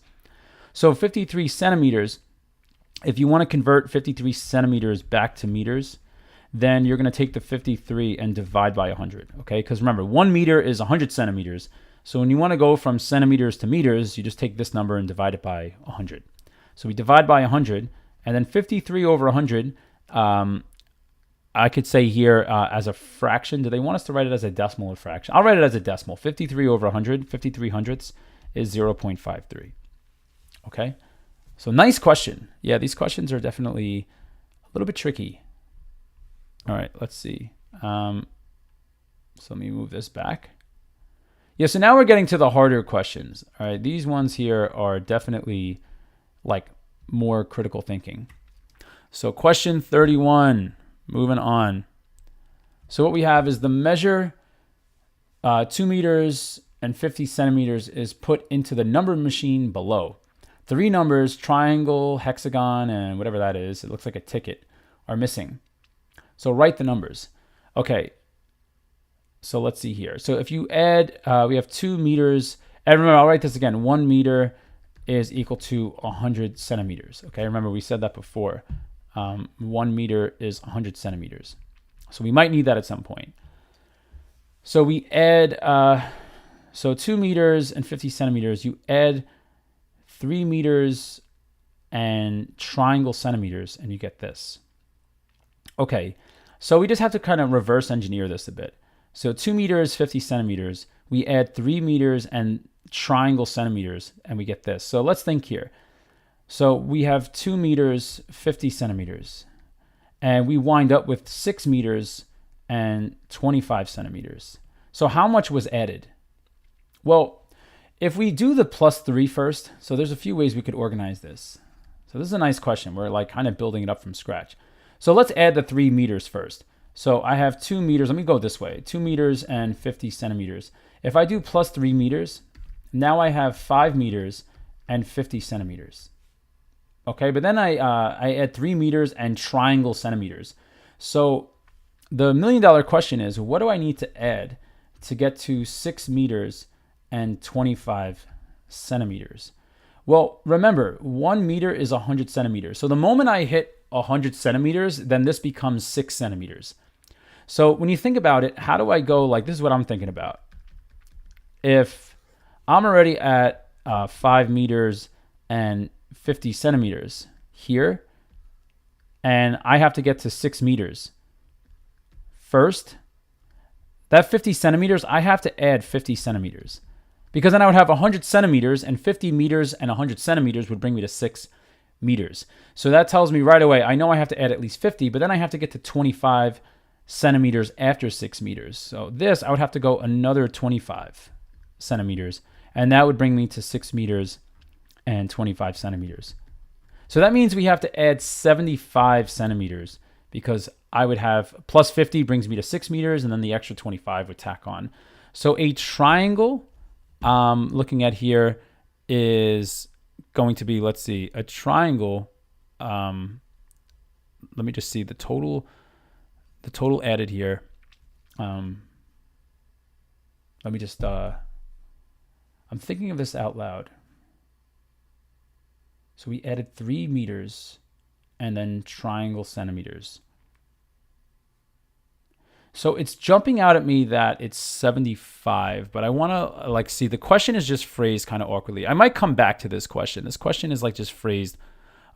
So 53 centimeters, if you want to convert 53 centimeters back to meters, then you're going to take the 53 and divide by 100, okay? Because remember, 1 meter is 100 centimeters. So when you want to go from centimeters to meters, you just take this number and divide it by 100. So we divide by 100, and then 53 over 100, I could say here as a fraction. Do they want us to write it as a decimal or fraction? I'll write it as a decimal. 53 over 100, 53 hundredths is 0.53. Okay? So nice question. Yeah, these questions are definitely a little bit tricky. All right, let's see. So let me move this back. Yeah, so now we're getting to the harder questions. All right, these ones here are definitely like more critical thinking. So question 31, moving on. So what we have is the measure 2 meters and 50 centimeters is put into the number machine below. 3 numbers, triangle, hexagon, and whatever that is, it looks like a ticket, are missing. So write the numbers. Okay, so let's see here. So if you add, we have 2 meters, and remember, I'll write this again. 1 meter is equal to 100 centimeters. Okay, remember we said that before. 1 meter is 100 centimeters. So we might need that at some point. So we add, so 2 meters and 50 centimeters, you add 3 meters and triangle centimeters, and you get this. Okay, so we just have to kind of reverse engineer this a bit. So 2 meters, 50 centimeters, we add 3 meters and triangle centimeters, and we get this. So let's think here. So we have 2 meters, 50 centimeters, and we wind up with 6 meters and 25 centimeters. So how much was added? Well, if we do the plus 3 first, so there's a few ways we could organize this. So this is a nice question. We're like kind of building it up from scratch. So let's add the 3 meters first. So I have 2 meters. Let me go this way. 2 meters and 50 centimeters. If I do plus 3 meters, now I have 5 meters and 50 centimeters. Okay, but then I add 3 meters and triangle centimeters. So the $1,000,000 question is, what do I need to add to get to 6 meters and 25 centimeters? Well, remember, 1 meter is 100 centimeters. So the moment I hit 100 centimeters, then this becomes 6 centimeters. So when you think about it, how do I go, like, this is what I'm thinking about. If I'm already at 5 meters and 50 centimeters here, and I have to get to 6 meters. First, that 50 centimeters, I have to add 50 centimeters. Because then I would have 100 centimeters, and 50 meters and 100 centimeters would bring me to 6 meters. So that tells me right away, I know I have to add at least 50, but then I have to get to 25 centimeters after 6 meters. So this, I would have to go another 25 centimeters, and that would bring me to 6 meters and 25 centimeters. So that means we have to add 75 centimeters, because I would have plus 50 brings me to 6 meters, and then the extra 25 would tack on. So a triangle, looking at here, is going to be, let's see, a triangle. Let me just see the total added here. Let me just, I'm thinking of this out loud. So we added 3 meters and then triangle centimeters. So it's jumping out at me that it's 75, but I want to like see, the question is just phrased kind of awkwardly. I might come back to this question. This question is like just phrased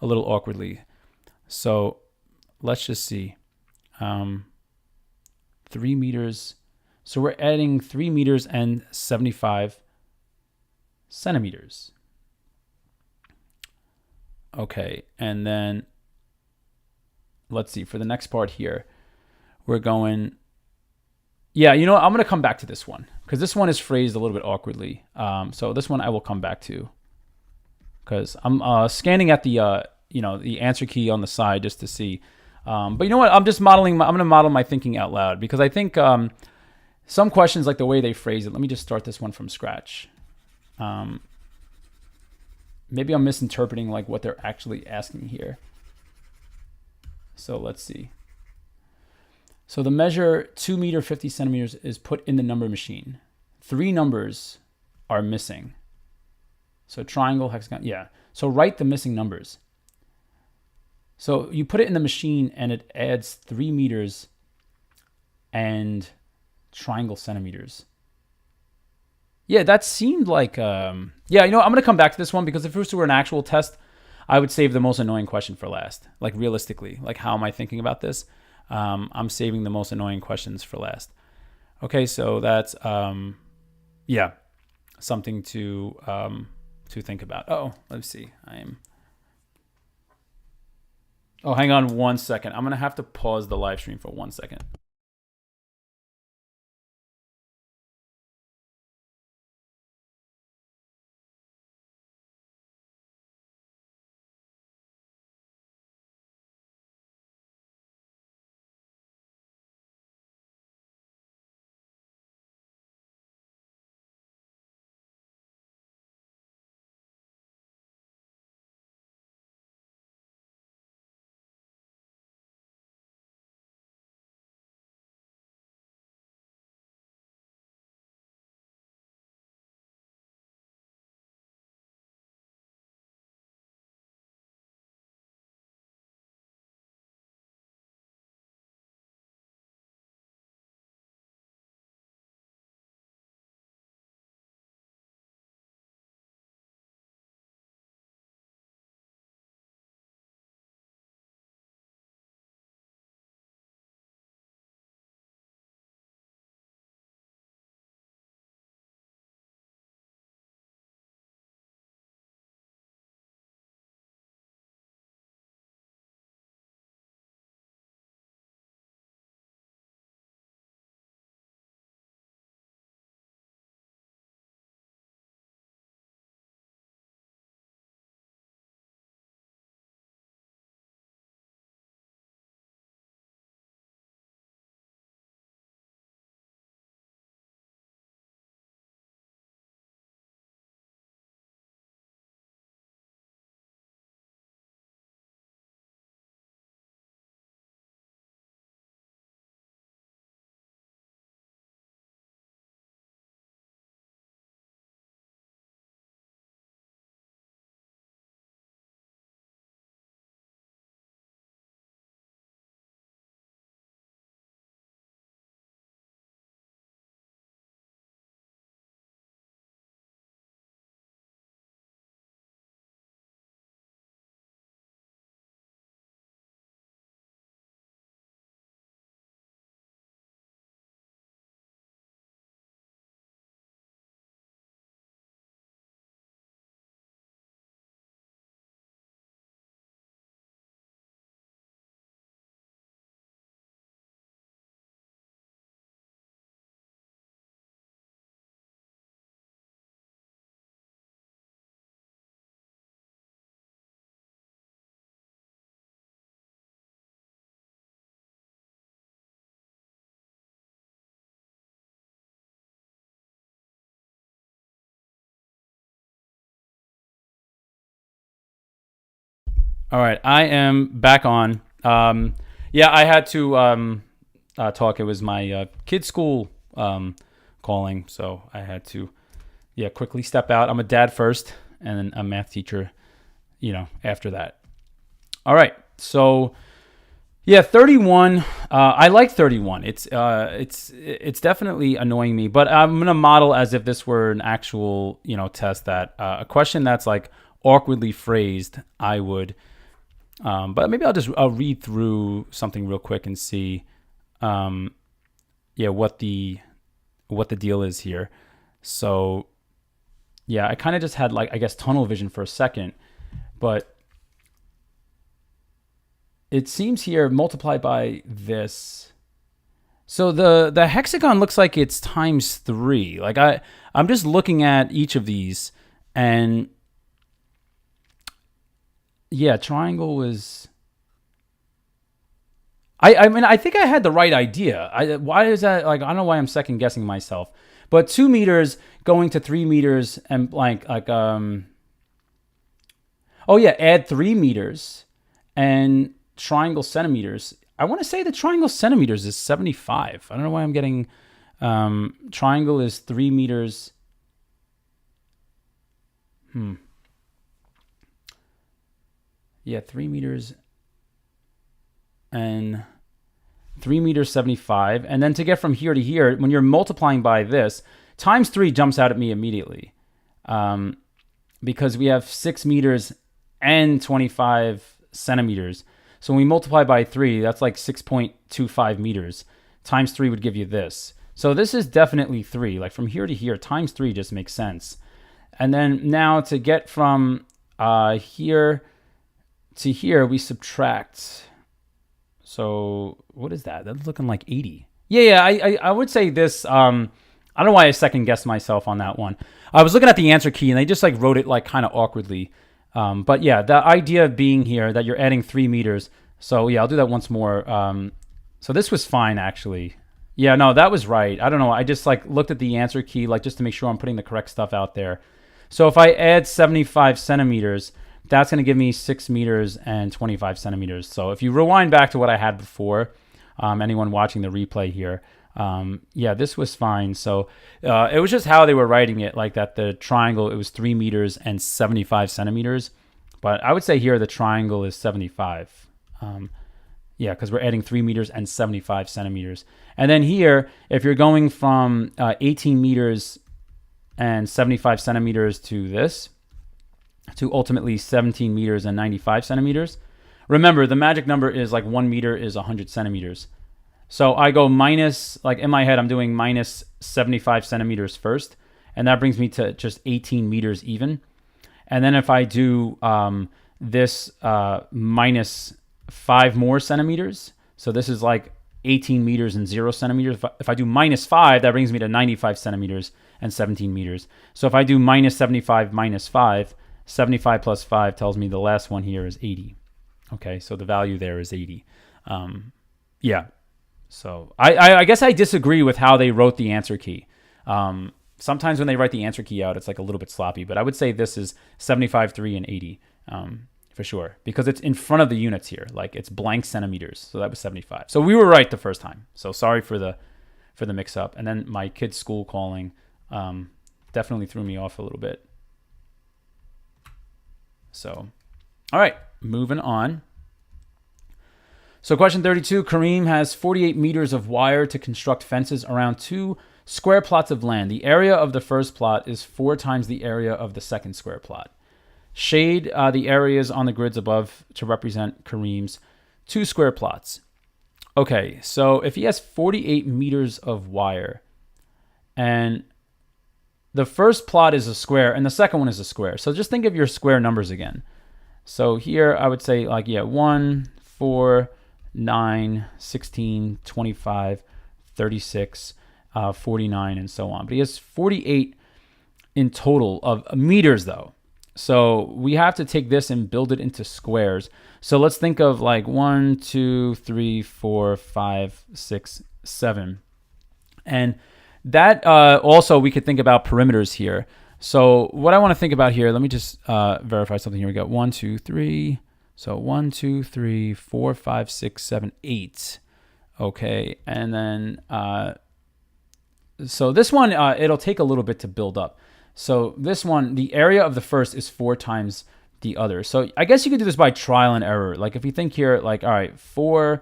a little awkwardly. So let's just see. 3 meters. So we're adding 3 meters and 75 centimeters. Okay, and then let's see, for the next part here, we're going, yeah, you know what? I'm going to come back to this one because this one is phrased a little bit awkwardly. So this one I will come back to because I'm scanning at the, the answer key on the side just to see. But you know what? I'm just modeling, I'm going to model my thinking out loud because I think some questions, like the way they phrase it, let me just start this one from scratch. Maybe I'm misinterpreting like what they're actually asking here. So let's see. So the measure 2 meter 50 centimeters is put in the number machine. 3 numbers are missing. So triangle, hexagon, yeah. So write the missing numbers. So you put it in the machine and it adds 3 meters and triangle centimeters. Yeah, that seemed like, yeah, I'm going to come back to this one because if this were an actual test, I would save the most annoying question for last. Like realistically, like how am I thinking about this? I'm saving the most annoying questions for last. Okay, so that's, yeah, something to think about. Oh, let's see. Oh, hang on 1 second. I'm going to have to pause the live stream for 1 second. All right, I am back on. Yeah, I had to talk. It was my kid's school calling, so I had to quickly step out. I'm a dad first, and then a math teacher, after that. All right, so 31. I like 31. It's definitely annoying me, but I'm gonna model as if this were an actual test that a question that's like awkwardly phrased. I would. But maybe I'll read through something real quick and see, what the deal is here. So, I kind of just had tunnel vision for a second, but it seems here multiply by this. So the hexagon looks like it's times 3. Like I'm just looking at each of these and. Yeah, triangle was. I mean, I think I had the right idea. Why is that? Like, I don't know why I'm second guessing myself. But 2 meters going to 3 meters and add 3 meters and triangle centimeters. I want to say the triangle centimeters is 75. I don't know why I'm getting. Triangle is 3 meters. 3 meters and 3 meters 75. And then to get from here to here, when you're multiplying by this, times 3 jumps out at me immediately, because we have 6 meters and 25 centimeters. So when we multiply by 3, that's like 6.25 meters. Times 3 would give you this. So this is definitely 3. Like from here to here, times 3 just makes sense. And then now to get from here to here, we subtract. So what is that? That's looking like 80. I would say this. I don't know why I second guessed myself on that one. I was looking at the answer key and they just like wrote it like kind of awkwardly. But yeah, the idea of being here that you're adding 3 meters. So yeah, I'll do that once more. So this was fine actually. Yeah, no, that was right. I don't know. I just like looked at the answer key like just to make sure I'm putting the correct stuff out there. So if I add 75 centimeters, that's going to give me 6 meters and 25 centimeters. So if you rewind back to what I had before, anyone watching the replay here, this was fine. So it was just how they were writing it, like that the triangle, it was 3 meters and 75 centimeters. But I would say here the triangle is 75. Because we're adding 3 meters and 75 centimeters. And then here, if you're going from 18 meters and 75 centimeters to this, to ultimately 17 meters and 95 centimeters. Remember, the magic number is like 1 meter is 100 centimeters. So I go minus, like in my head, I'm doing minus 75 centimeters first. And that brings me to just 18 meters even. And then if I do this minus 5 more centimeters, so this is like 18 meters and 0 centimeters. If I do minus 5, that brings me to 95 centimeters and 17 meters. So if I do minus 75 minus 5, 75 plus 5 tells me the last one here is 80. Okay, so the value there is 80. So I guess I disagree with how they wrote the answer key. Sometimes when they write the answer key out, it's like a little bit sloppy, but I would say this is 75, 3, and 80 for sure, because it's in front of the units here. Like it's blank centimeters, so that was 75. So we were right the first time. So sorry for the mix-up. And then my kid's school calling definitely threw me off a little bit. So, all right, moving on. So question 32, Kareem has 48 meters of wire to construct fences around 2 square plots of land. The area of the first plot is 4 times the area of the second square plot. Shade the areas on the grids above to represent Kareem's 2 square plots. Okay, so if he has 48 meters of wire and the first plot is a square and the second one is a square. So just think of your square numbers again. So here I would say 1, 4, 9, 16, 25, 36, 49, and so on. But he has 48 in total of meters though. So we have to take this and build it into squares. So let's think of 1, 2, 3, 4, 5, 6, 7. And that also we could think about perimeters here. So what I want to think about here, let me just verify something here. We got 1, 2, 3. So 1, 2, 3, 4, 5, 6, 7, 8. Okay, and then so this one, it'll take a little bit to build up. So this one, the area of the first is 4 times the other. So I guess you could do this by trial and error. Like if you think here, like, all right, 4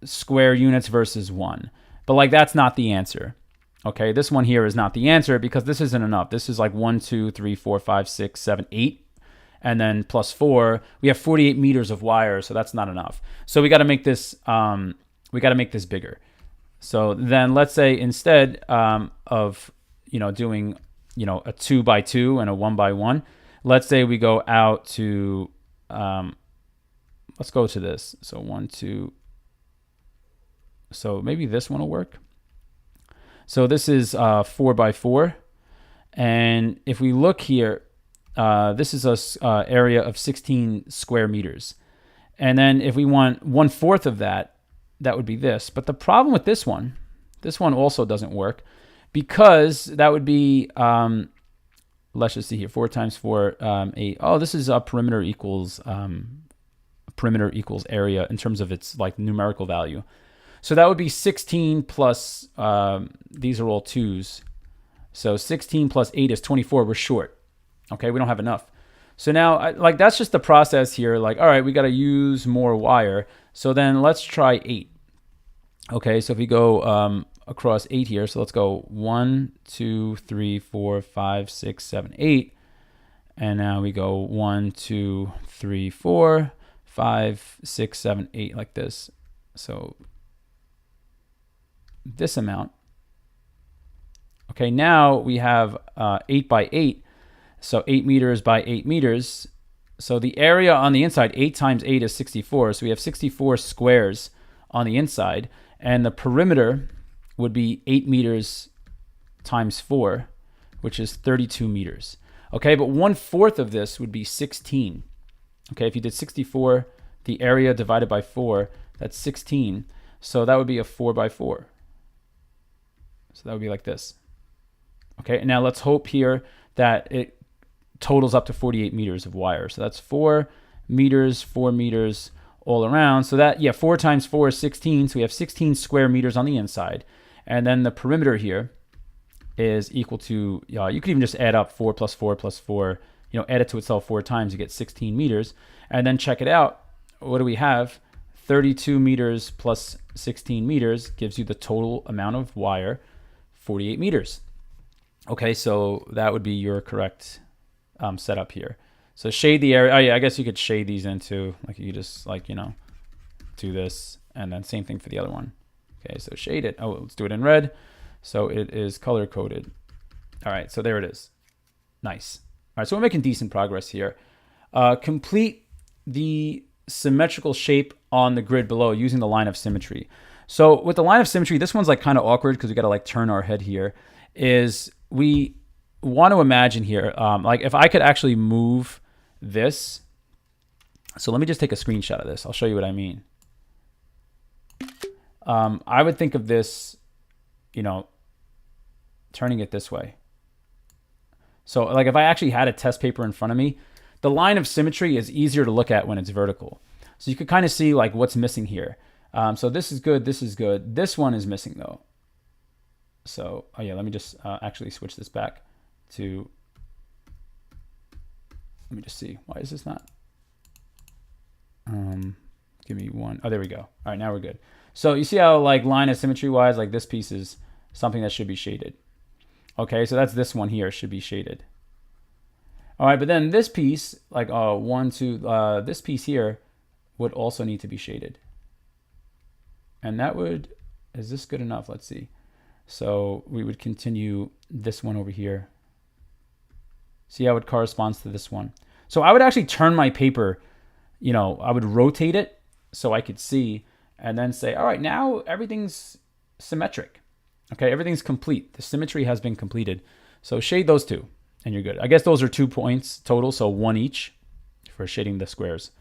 square units versus 1. But like that's not the answer. Okay, this one here is not the answer because this isn't enough. This is like 1, 2, 3, 4, 5, 6, 7, 8. And then plus 4, we have 48 meters of wire, so that's not enough. So we got to make this bigger. So then let's say instead of doing a 2 by 2 and a 1 by 1, let's say we go out to let's go to this. So 1, 2. So maybe this one will work. So this is 4 by 4, and if we look here, this is a area of 16 square meters. And then if we want 1/4 of that, that would be this. But the problem with this one also doesn't work because that would be, let's just see here, 4 times 4, 8. Oh, this is a perimeter equals area in terms of its like numerical value. So that would be 16 plus, these are all 2s. So 16 plus 8 is 24. We're short. Okay, we don't have enough. So now, like that's just the process here. Like, all right, we got to use more wire. So then let's try 8. Okay, so if we go across 8 here, so let's go 1, 2, 3, 4, 5, 6, 7, 8. And now we go 1, 2, 3, 4, 5, 6, 7, 8 like this. So this amount. Okay, now we have 8 by 8. So 8 meters by 8 meters. So the area on the inside, 8 times 8 is 64. So we have 64 squares on the inside. And the perimeter would be 8 meters times 4, which is 32 meters. Okay, but 1/4 of this would be 16. Okay, if you did 64, the area divided by 4, that's 16. So that would be a 4 by 4. So that would be like this. Okay, and now let's hope here that it totals up to 48 meters of wire. So that's 4 meters all around. So that, 4 times 4 is 16. So we have 16 square meters on the inside. And then the perimeter here is equal to, you could even just add up 4 plus 4 plus 4, add it to itself 4 times, you get 16 meters. And then check it out. What do we have? 32 meters plus 16 meters gives you the total amount of wire, 48 meters. Okay, so that would be your correct setup here. So shade the area. Oh yeah, I guess you could shade these into, like you just do this, and then same thing for the other one. Okay, so shade it. Oh, let's do it in red. So it is color coded. All right, so there it is. Nice. All right, so we're making decent progress here. Complete the symmetrical shape on the grid below using the line of symmetry. So with the line of symmetry, this one's like kind of awkward because we got to like turn our head here. Is we want to imagine here, like if I could actually move this. So let me just take a screenshot of this. I'll show you what I mean. I would think of this, turning it this way. So like if I actually had a test paper in front of me, the line of symmetry is easier to look at when it's vertical. So you could kind of see like what's missing here. So this is good. This is good. This one is missing though. So, oh yeah, let me just actually switch this back to, let me just see. Why is this not? Give me one. Oh, there we go. All right, now we're good. So you see how like line of symmetry wise, like this piece is something that should be shaded. Okay, so that's this one here should be shaded. All right, but then this piece, like this piece here would also need to be shaded. And that would, is this good enough? Let's see. So we would continue this one over here. See how it corresponds to this one. So I would actually turn my paper, I would rotate it so I could see and then say, all right, now everything's symmetric. Okay, everything's complete. The symmetry has been completed. So shade those two and you're good. I guess those are 2 points total, so 1 each for shading the squares.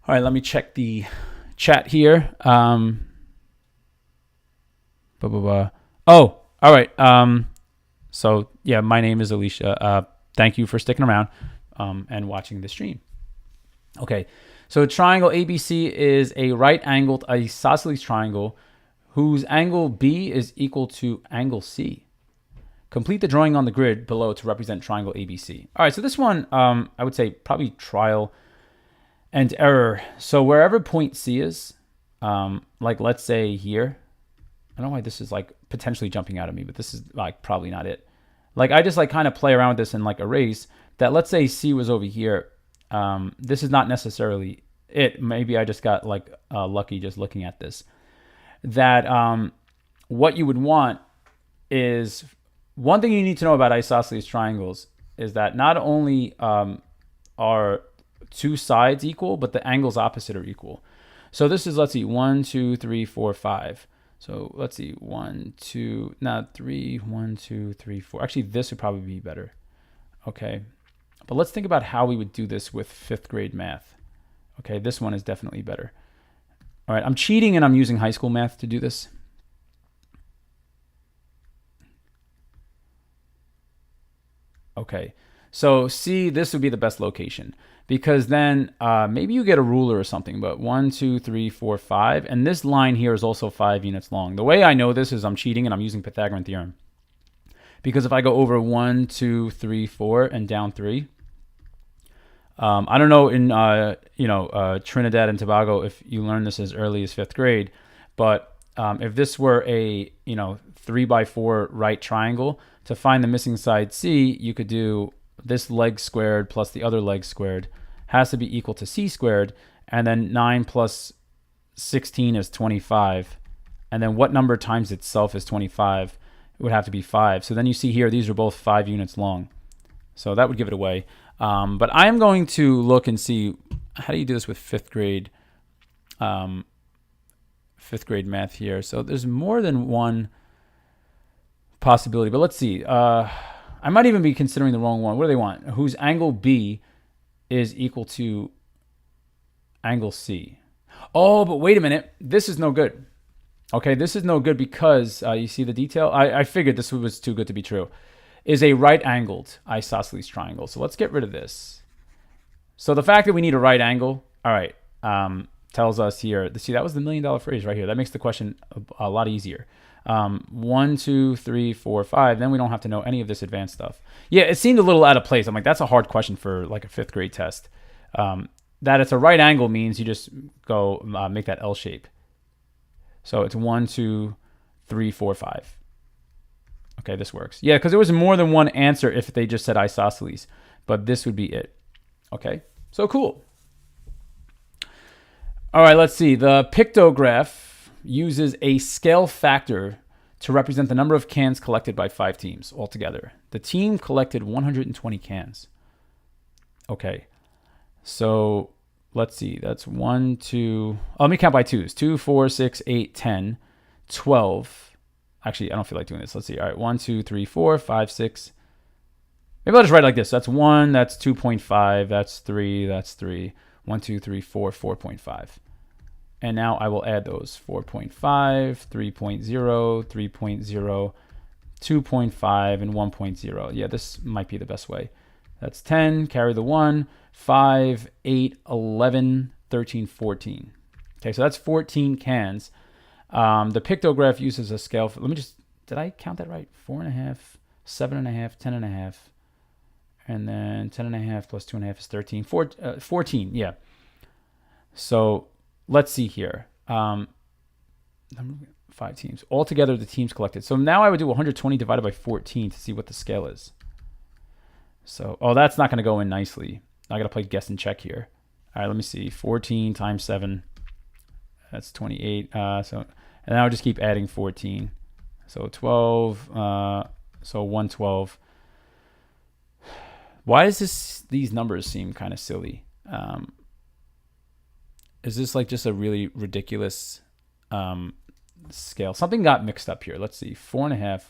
All right, let me check the chat here. Oh, all right. So yeah, my name is Alicia. Thank you for sticking around and watching the stream. Okay, so triangle ABC is a right-angled isosceles triangle whose angle B is equal to angle C. Complete the drawing on the grid below to represent triangle ABC. All right, so this one, I would say probably trial and error. So wherever point C is, like let's say here, I don't know why this is like potentially jumping out at me, but this is like probably not it. Like I just like kind of play around with this and like erase that. Let's say C was over here. This is not necessarily it. Maybe I just got like lucky just looking at this. That what you would want is, one thing you need to know about isosceles triangles is that not only are two sides equal, but the angles opposite are equal. So this is, let's see, 1, 2, 3, 4, 5. So let's see, 1, 2, not 3, 1, 2, 3, 4. Actually, this would probably be better. Okay. But let's think about how we would do this with 5th grade math. Okay, this one is definitely better. All right, I'm cheating and I'm using high school math to do this. Okay, so C, this would be the best location because then maybe you get a ruler or something, but 1, 2, 3, 4, 5. And this line here is also 5 units long. The way I know this is I'm cheating and I'm using Pythagorean theorem. Because if I go over 1, 2, 3, 4 and down 3, I don't know in Trinidad and Tobago if you learned this as early as 5th grade, but if this were a 3 by 4 right triangle, to find the missing side C, you could do this leg squared plus the other leg squared has to be equal to C squared, and then 9 plus 16 is 25, and then what number times itself is 25? It would have to be 5. So then you see here these are both 5 units long, so that would give it away. But I am going to look and see how do you do this with 5th grade, 5th grade math here. So there's more than one possibility, but let's see. I might even be considering the wrong one. What do they want? Whose angle B is equal to angle C. Oh, but wait a minute. This is no good. Okay, this is no good because you see the detail? I figured this was too good to be true. Is a right-angled isosceles triangle. So let's get rid of this. So the fact that we need a right angle, all right, tells us here. See, that was the $1 million phrase right here. That makes the question a lot easier. 1, 2, 3, 4, 5. Then we don't have to know any of this advanced stuff. Yeah, it seemed a little out of place. I'm like, that's a hard question for like a 5th grade test. That it's a right angle means you just go make that L shape. So it's 1, 2, 3, 4, 5. Okay, this works. Yeah, because there was more than one answer if they just said isosceles, but this would be it. Okay, so cool. All right, let's see. The pictograph uses a scale factor to represent the number of cans collected by 5 teams altogether. The team collected 120 cans. Okay, so let's see. That's 1, 2. Oh, let me count by twos. 2, 4, 6, 8, 10, 12. Actually, I don't feel like doing this. Let's see. All right, 1, 2, 3, 4, 5, 6. Maybe I'll just write it like this. That's 1, that's 2.5, that's 3, that's 3. 1, 2, 3, 4, 4.5. And now I will add those. 4.5, 3.0, 3.0, 2.5, and 1.0. Yeah, this might be the best way. That's 10, carry the 1, 5, 8, 11, 13, 14. Okay, so that's 14 cans. The pictograph uses a scale. Let me just, did I count that right? 4.5, 7.5, 10.5, and then 10.5 plus 2.5 is 13. 14, yeah. So let's see here. 5 teams. Altogether, the teams collected. So now I would do 120 divided by 14 to see what the scale is. So, oh, that's not going to go in nicely. I got to play guess and check here. All right, let me see. 14 times 7. That's 28. And I'll just keep adding 14. So 12. So 112. Why does these numbers seem kind of silly? Is this like just a really ridiculous scale? Something got mixed up here. Let's see. 4.5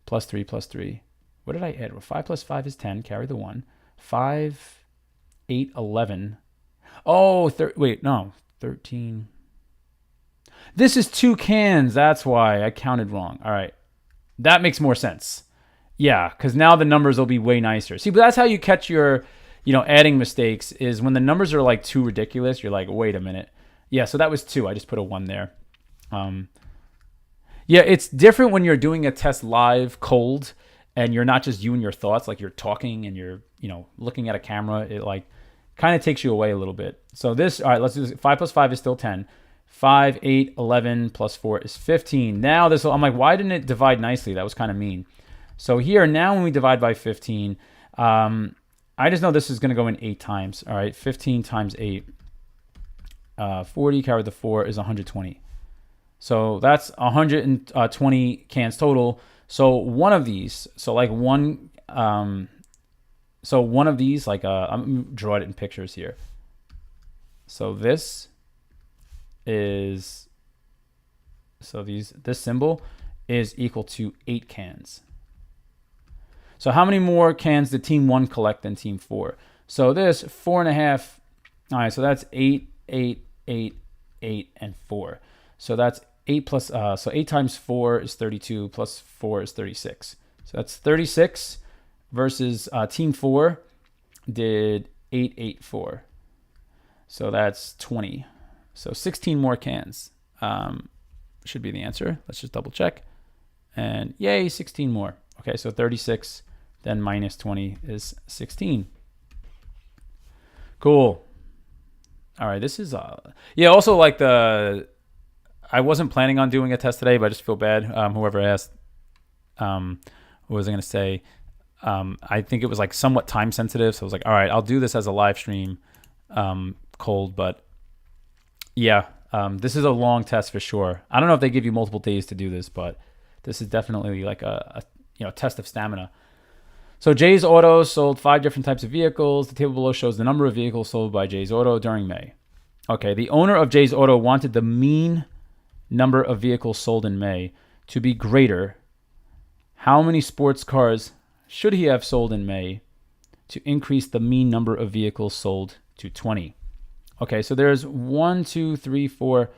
plus 3 plus 3. What did I add? Well, 5 plus 5 is 10. Carry the 1. 5, 8, 11. Oh, wait, no. 13. This is 2 cans. That's why I counted wrong. All right. That makes more sense. Yeah, because now the numbers will be way nicer. See, but that's how you catch your adding mistakes is when the numbers are like too ridiculous. You're like, wait a minute. Yeah, so that was 2. I just put a 1 there. Yeah, it's different when you're doing a test live, cold, and you're not just you and your thoughts, like you're talking and you're, looking at a camera. It like kind of takes you away a little bit. So this, all right, let's do this. 5 plus 5 is still 10. 5, 8, 11 plus 4 is 15. Now this, I'm like, why didn't it divide nicely? That was kind of mean. So here, now when we divide by 15, I just know this is going to go in 8 times. All right, 15 times 8. 40 carried the 4 is 120. So that's 120 cans total. So one of these, so one of these, I'm going to draw it in pictures here. So this is, this symbol is equal to 8 cans. So how many more cans did team 1 collect than team 4? So this 4.5. All right, so that's 8, 8, 8, 8, and 4. So that's 8 plus, so 8 times 4 is 32, plus 4 is 36. So that's 36 versus team 4 did 8, 8, 4. So that's 20. So 16 more cans should be the answer. Let's just double check. And yay, 16 more. Okay, so 36, then minus 20 is 16. Cool. All right, this is, yeah, also like I wasn't planning on doing a test today, but I just feel bad. Whoever asked, what was I going to say? I think it was like somewhat time sensitive. So I was like, all right, I'll do this as a live stream, cold, but yeah, this is a long test for sure. I don't know if they give you multiple days to do this, but this is definitely like a test of stamina. So Jay's Auto sold 5 different types of vehicles. The table below shows the number of vehicles sold by Jay's Auto during May. Okay, the owner of Jay's Auto wanted the mean number of vehicles sold in May to be greater. How many sports cars should he have sold in May to increase the mean number of vehicles sold to 20? Okay, so there's 1, 2, 3, 4,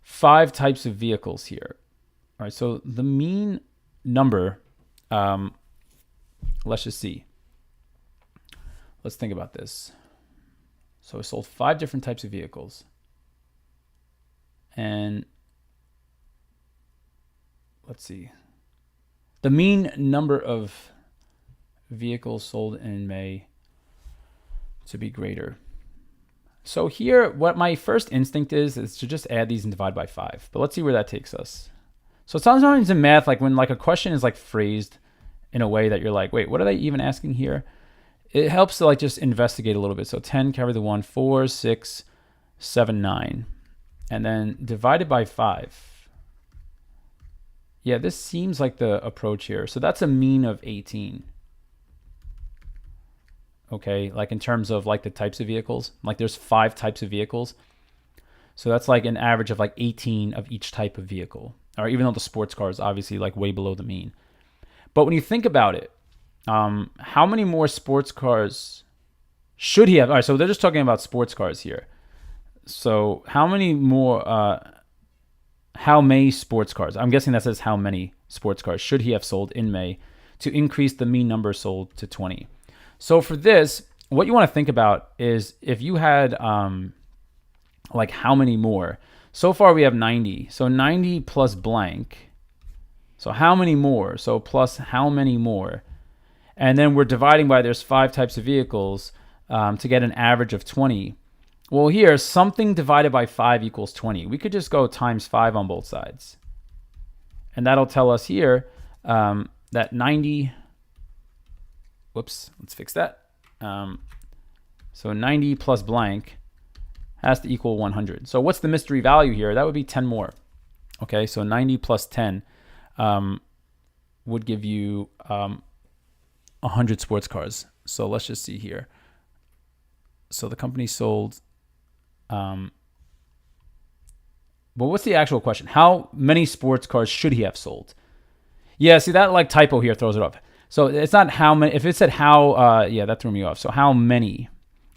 5 types of vehicles here. All right, so the mean number, let's just see. Let's think about this. So we sold 5 different types of vehicles. And let's see. The mean number of vehicles sold in May to be greater. So here, what my first instinct is to just add these and divide by 5. But let's see where that takes us. So sometimes in math, like when like a question is like phrased in a way that you're like, wait, what are they even asking here? It helps to like just investigate a little bit. So 10 carry the 1, 4, 6, 7, 9. And then divided by 5. Yeah, this seems like the approach here. So that's a mean of 18. Okay, like in terms of like the types of vehicles, like there's 5 types of vehicles. So that's like an average of like 18 of each type of vehicle. Or even though the sports car is obviously like way below the mean. But when you think about it, how many more sports cars should he have? All right, so they're just talking about sports cars here. So how many more, how many sports cars? I'm guessing that says how many sports cars should he have sold in May to increase the mean number sold to 20. So for this, what you want to think about is if you had like how many more. So far we have 90. So 90 plus blank. So how many more? So plus how many more? And then we're dividing by there's 5 types of vehicles to get an average of 20. Well, here, something divided by 5 equals 20. We could just go times 5 on both sides. And that'll tell us here that 90, whoops, let's fix that. So 90 plus blank has to equal 100. So what's the mystery value here? That would be 10 more. Okay, so 90 plus 10 would give you 100 sports cars. So let's just see here. So the company sold, but what's the actual question? How many sports cars should he have sold? Yeah, see that like typo here throws it off. So it's not how many. If it said how, yeah, that threw me off. So how many?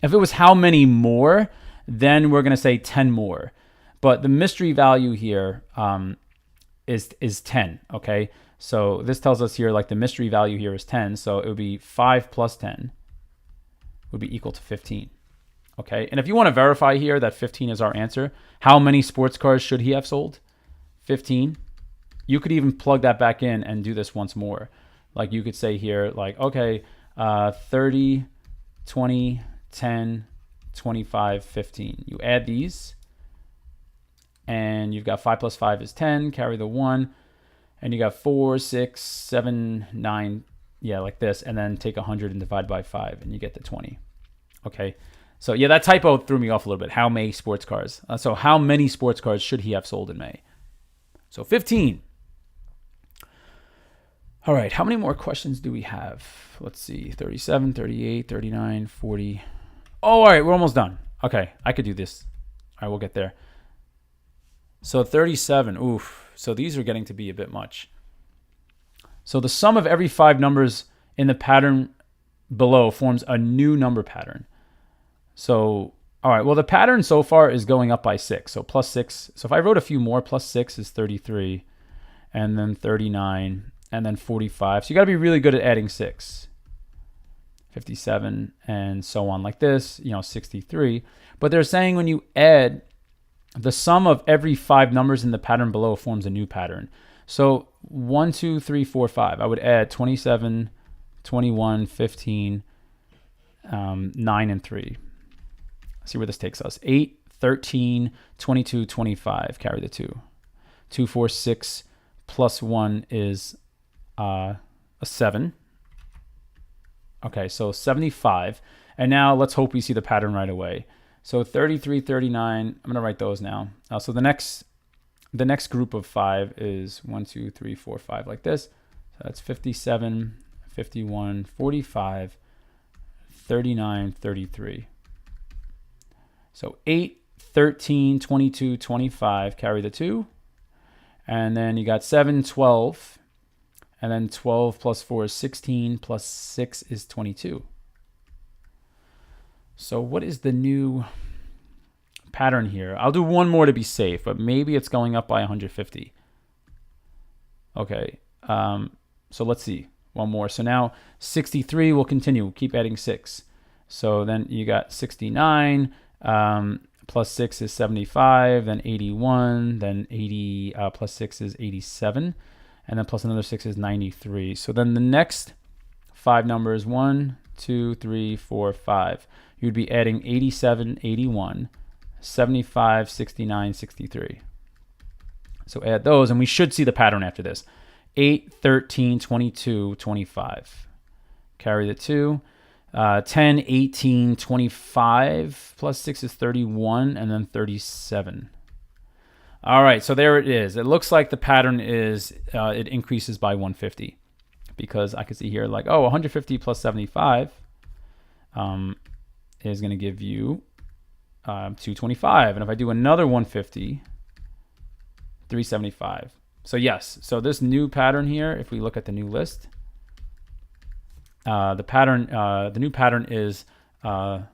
If it was how many more, then we're gonna say 10 more. But the mystery value here is 10. Okay, so this tells us here like the mystery value here is 10. So it would be 5 plus 10 would be equal to 15. Okay, and if you want to verify here that 15 is our answer, how many sports cars should he have sold? 15. You could even plug that back in and do this once more. Like you could say here, like, okay, 30, 20, 10, 25, 15. You add these, and you've got 5 plus 5 is 10, carry the 1, and you got 4, 6, 7, 9, yeah, like this, and then take 100 and divide by 5, and you get the 20. Okay, so yeah, that typo threw me off a little bit. How many sports cars? So how many sports cars should he have sold in May? So 15. All right, how many more questions do we have? Let's see, 37, 38, 39, 40. Oh, all right, we're almost done. Okay, I could do this. All right, we'll get there. So 37, oof. So these are getting to be a bit much. So the sum of every 5 numbers in the pattern below forms a new number pattern. So, all right, well, the pattern so far is going up by 6. So plus 6. So if I wrote a few more, plus 6 is 33, and then 39, and then 45. So you got to be really good at adding 6. 57, and so on like this, 63. But they're saying when you add the sum of every 5 numbers in the pattern below forms a new pattern. So 1, 2, 3, 4, 5. I would add 27, 21, 15, 9, and 3. Let's see where this takes us. 8, 13, 22, 25. Carry the 2. 2, 4, 6 plus 1 is a 7. Okay, so 75. And now let's hope we see the pattern right away. So 33, 39, I'm going to write those now. So the next group of 5 is 1, 2, 3, 4, 5 like this. So that's 57, 51, 45, 39, 33. So 8, 13, 22, 25, carry the 2. And then you got 7, 12. And then 12 plus 4 is 16, plus 6 is 22. So what is the new pattern here? I'll do one more to be safe, but maybe it's going up by 150. Okay, so let's see. One more. So now 63 will continue. Keep adding 6. So then you got 69, plus 6 is 75, then 81, then 80 plus 6 is 87, and then plus another 6 is 93. So then the next 5 numbers, 1, 2, 3, 4, 5. You'd be adding 87, 81, 75, 69, 63. So add those, and we should see the pattern after this. 8, 13, 22, 25. Carry the 2. 10, 18, 25, plus 6 is 31, and then 37. All right, so there it is. It looks like the pattern is, it increases by 150. Because I can see here, like, 150 plus 75 is going to give you 225. And if I do another 150, 375. So yes, so this new pattern here, if we look at the new list, the new pattern is, so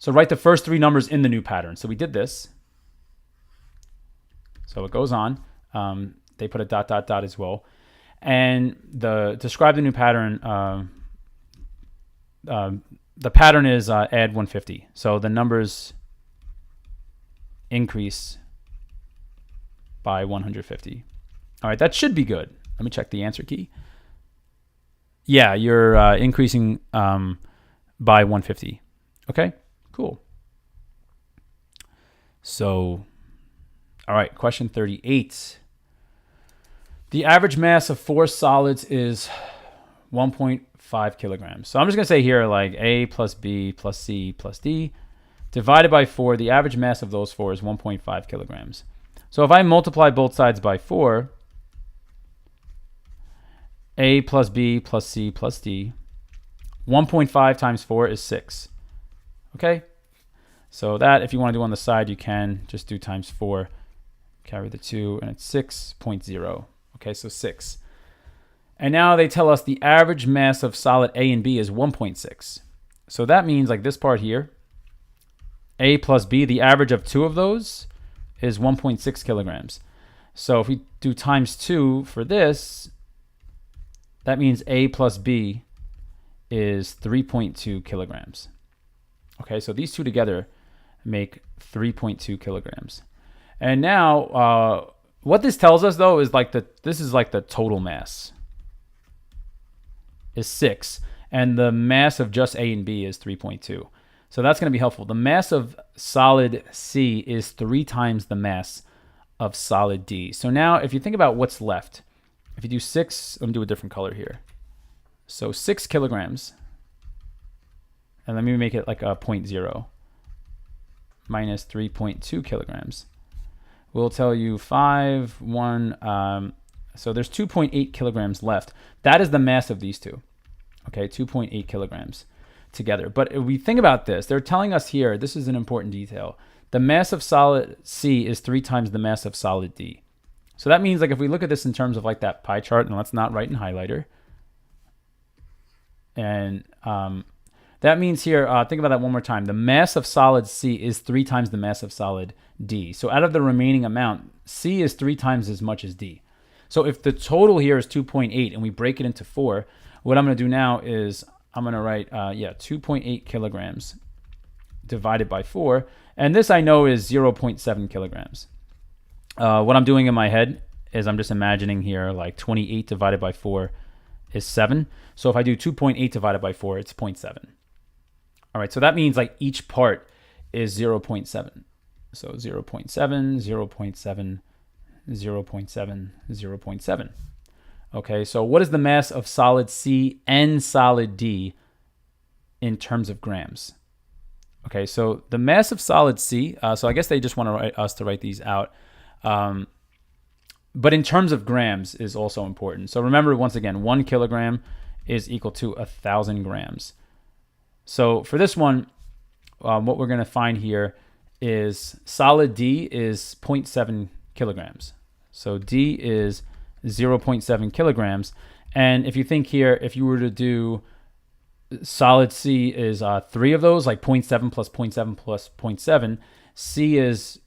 write the first 3 numbers in the new pattern. So we did this. So it goes on. They put a ... as well. And describe the new pattern. The pattern is add 150. So the numbers increase by 150. All right, that should be good. Let me check the answer key. Yeah, you're increasing by 150. Okay, cool. So, all right, question 38. The average mass of 4 solids is 1.5 kilograms. So I'm just going to say here, like A plus B plus C plus D divided by 4. The average mass of those 4 is 1.5 kilograms. So if I multiply both sides by 4, A plus B plus C plus D, 1.5 times 4 is 6. Okay? So that, if you want to do on the side, you can just do times 4, carry the 2, and it's 6.0. Okay, so 6. And now they tell us the average mass of solid A and B is 1.6. So that means, like this part here, A plus B, the average of 2 of those is 1.6 kilograms. So if we do times 2 for this, that means A plus B is 3.2 kilograms. Okay, so these two together make 3.2 kilograms. And now, what this tells us though is this is like the total mass is 6, and the mass of just A and B is 3.2. So that's going to be helpful. The mass of solid C is 3 times the mass of solid D. So now if you think about what's left, if you do 6, let me do a different color here. So 6 kilograms, and let me make it like a 0.0, minus 3.2 kilograms. We'll tell you 5, 1, so there's 2.8 kilograms left. That is the mass of these two. Okay, 2.8 kilograms together. But if we think about this, they're telling us here, this is an important detail. The mass of solid C is 3 times the mass of solid D. So that means like if we look at this in terms of like that pie chart, and let's not write in highlighter. And that means here, think about that one more time. The mass of solid C is 3 times the mass of solid D. So out of the remaining amount, C is 3 times as much as D. So if the total here is 2.8 and we break it into 4, what I'm going to do now is I'm going to write, 2.8 kilograms divided by 4. And this I know is 0.7 kilograms. What I'm doing in my head is I'm just imagining here like 28 divided by 4 is 7. So if I do 2.8 divided by 4, it's 0.7. All right, so that means like each part is 0.7. So 0.7, 0.7, 0.7, 0.7. Okay, so what is the mass of solid C and solid D in terms of grams? Okay, so the mass of solid C, so I guess they just want us to write these out. But in terms of grams is also important. So remember, once again, 1 kilogram is equal to 1,000 grams. So for this one, what we're going to find here is solid D is 0.7 kilograms. So D is 0.7 kilograms. And if you think here, if you were to do solid C is 3 of those, like 0.7 plus 0.7 plus 0.7, C is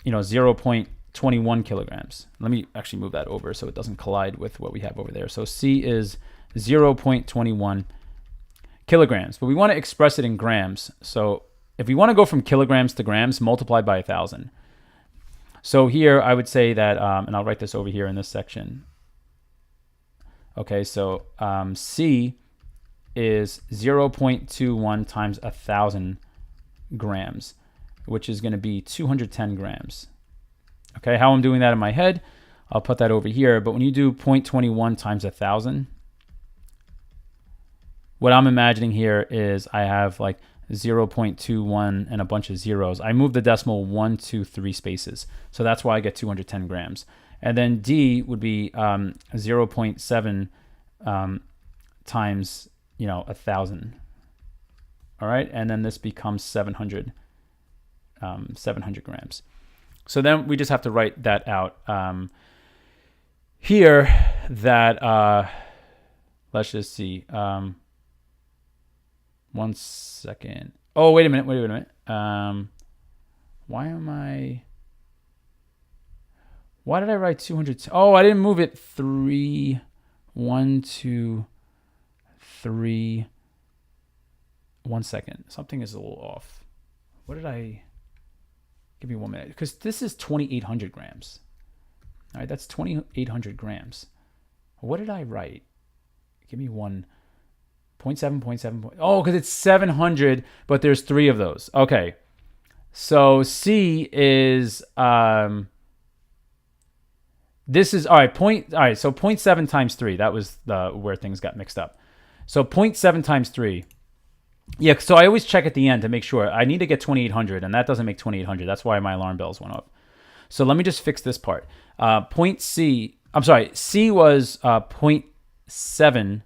0.21 kilograms. Let me actually move that over so it doesn't collide with what we have over there. So C is 0.21 kilograms, but we want to express it in grams. So if we want to go from kilograms to grams, multiply by 1,000. So here I would say that, and I'll write this over here in this section. Okay, so C is 0.21 times 1,000 grams, which is going to be 210 grams. Okay, how I'm doing that in my head, I'll put that over here. But when you do 0.21 times 1,000, what I'm imagining here is I have like 0.21 and a bunch of zeros. I move the decimal 1, 2, 3 spaces. So that's why I get 210 grams. And then D would be 0.7 times 1,000. All right, and then this becomes 700 grams. So then we just have to write that out here. That let's just see. 1 second. Oh, wait a minute. Why did I write 200? Oh, I didn't move it 3, 1, 2, 3. 1 second. Something is a little off. What did I? Give me 1 minute, because this is 2,800 grams. All right, that's 2,800 grams. What did I write? Give me 1. 0.7. Oh, because it's 700, but there's 3 of those. Okay, so C is this is all right. So 0.7 times 3. That was where things got mixed up. So 0.7 times 3. Yeah, so I always check at the end to make sure. I need to get 2,800, and that doesn't make 2,800. That's why my alarm bells went off. So let me just fix this part. C was 0.7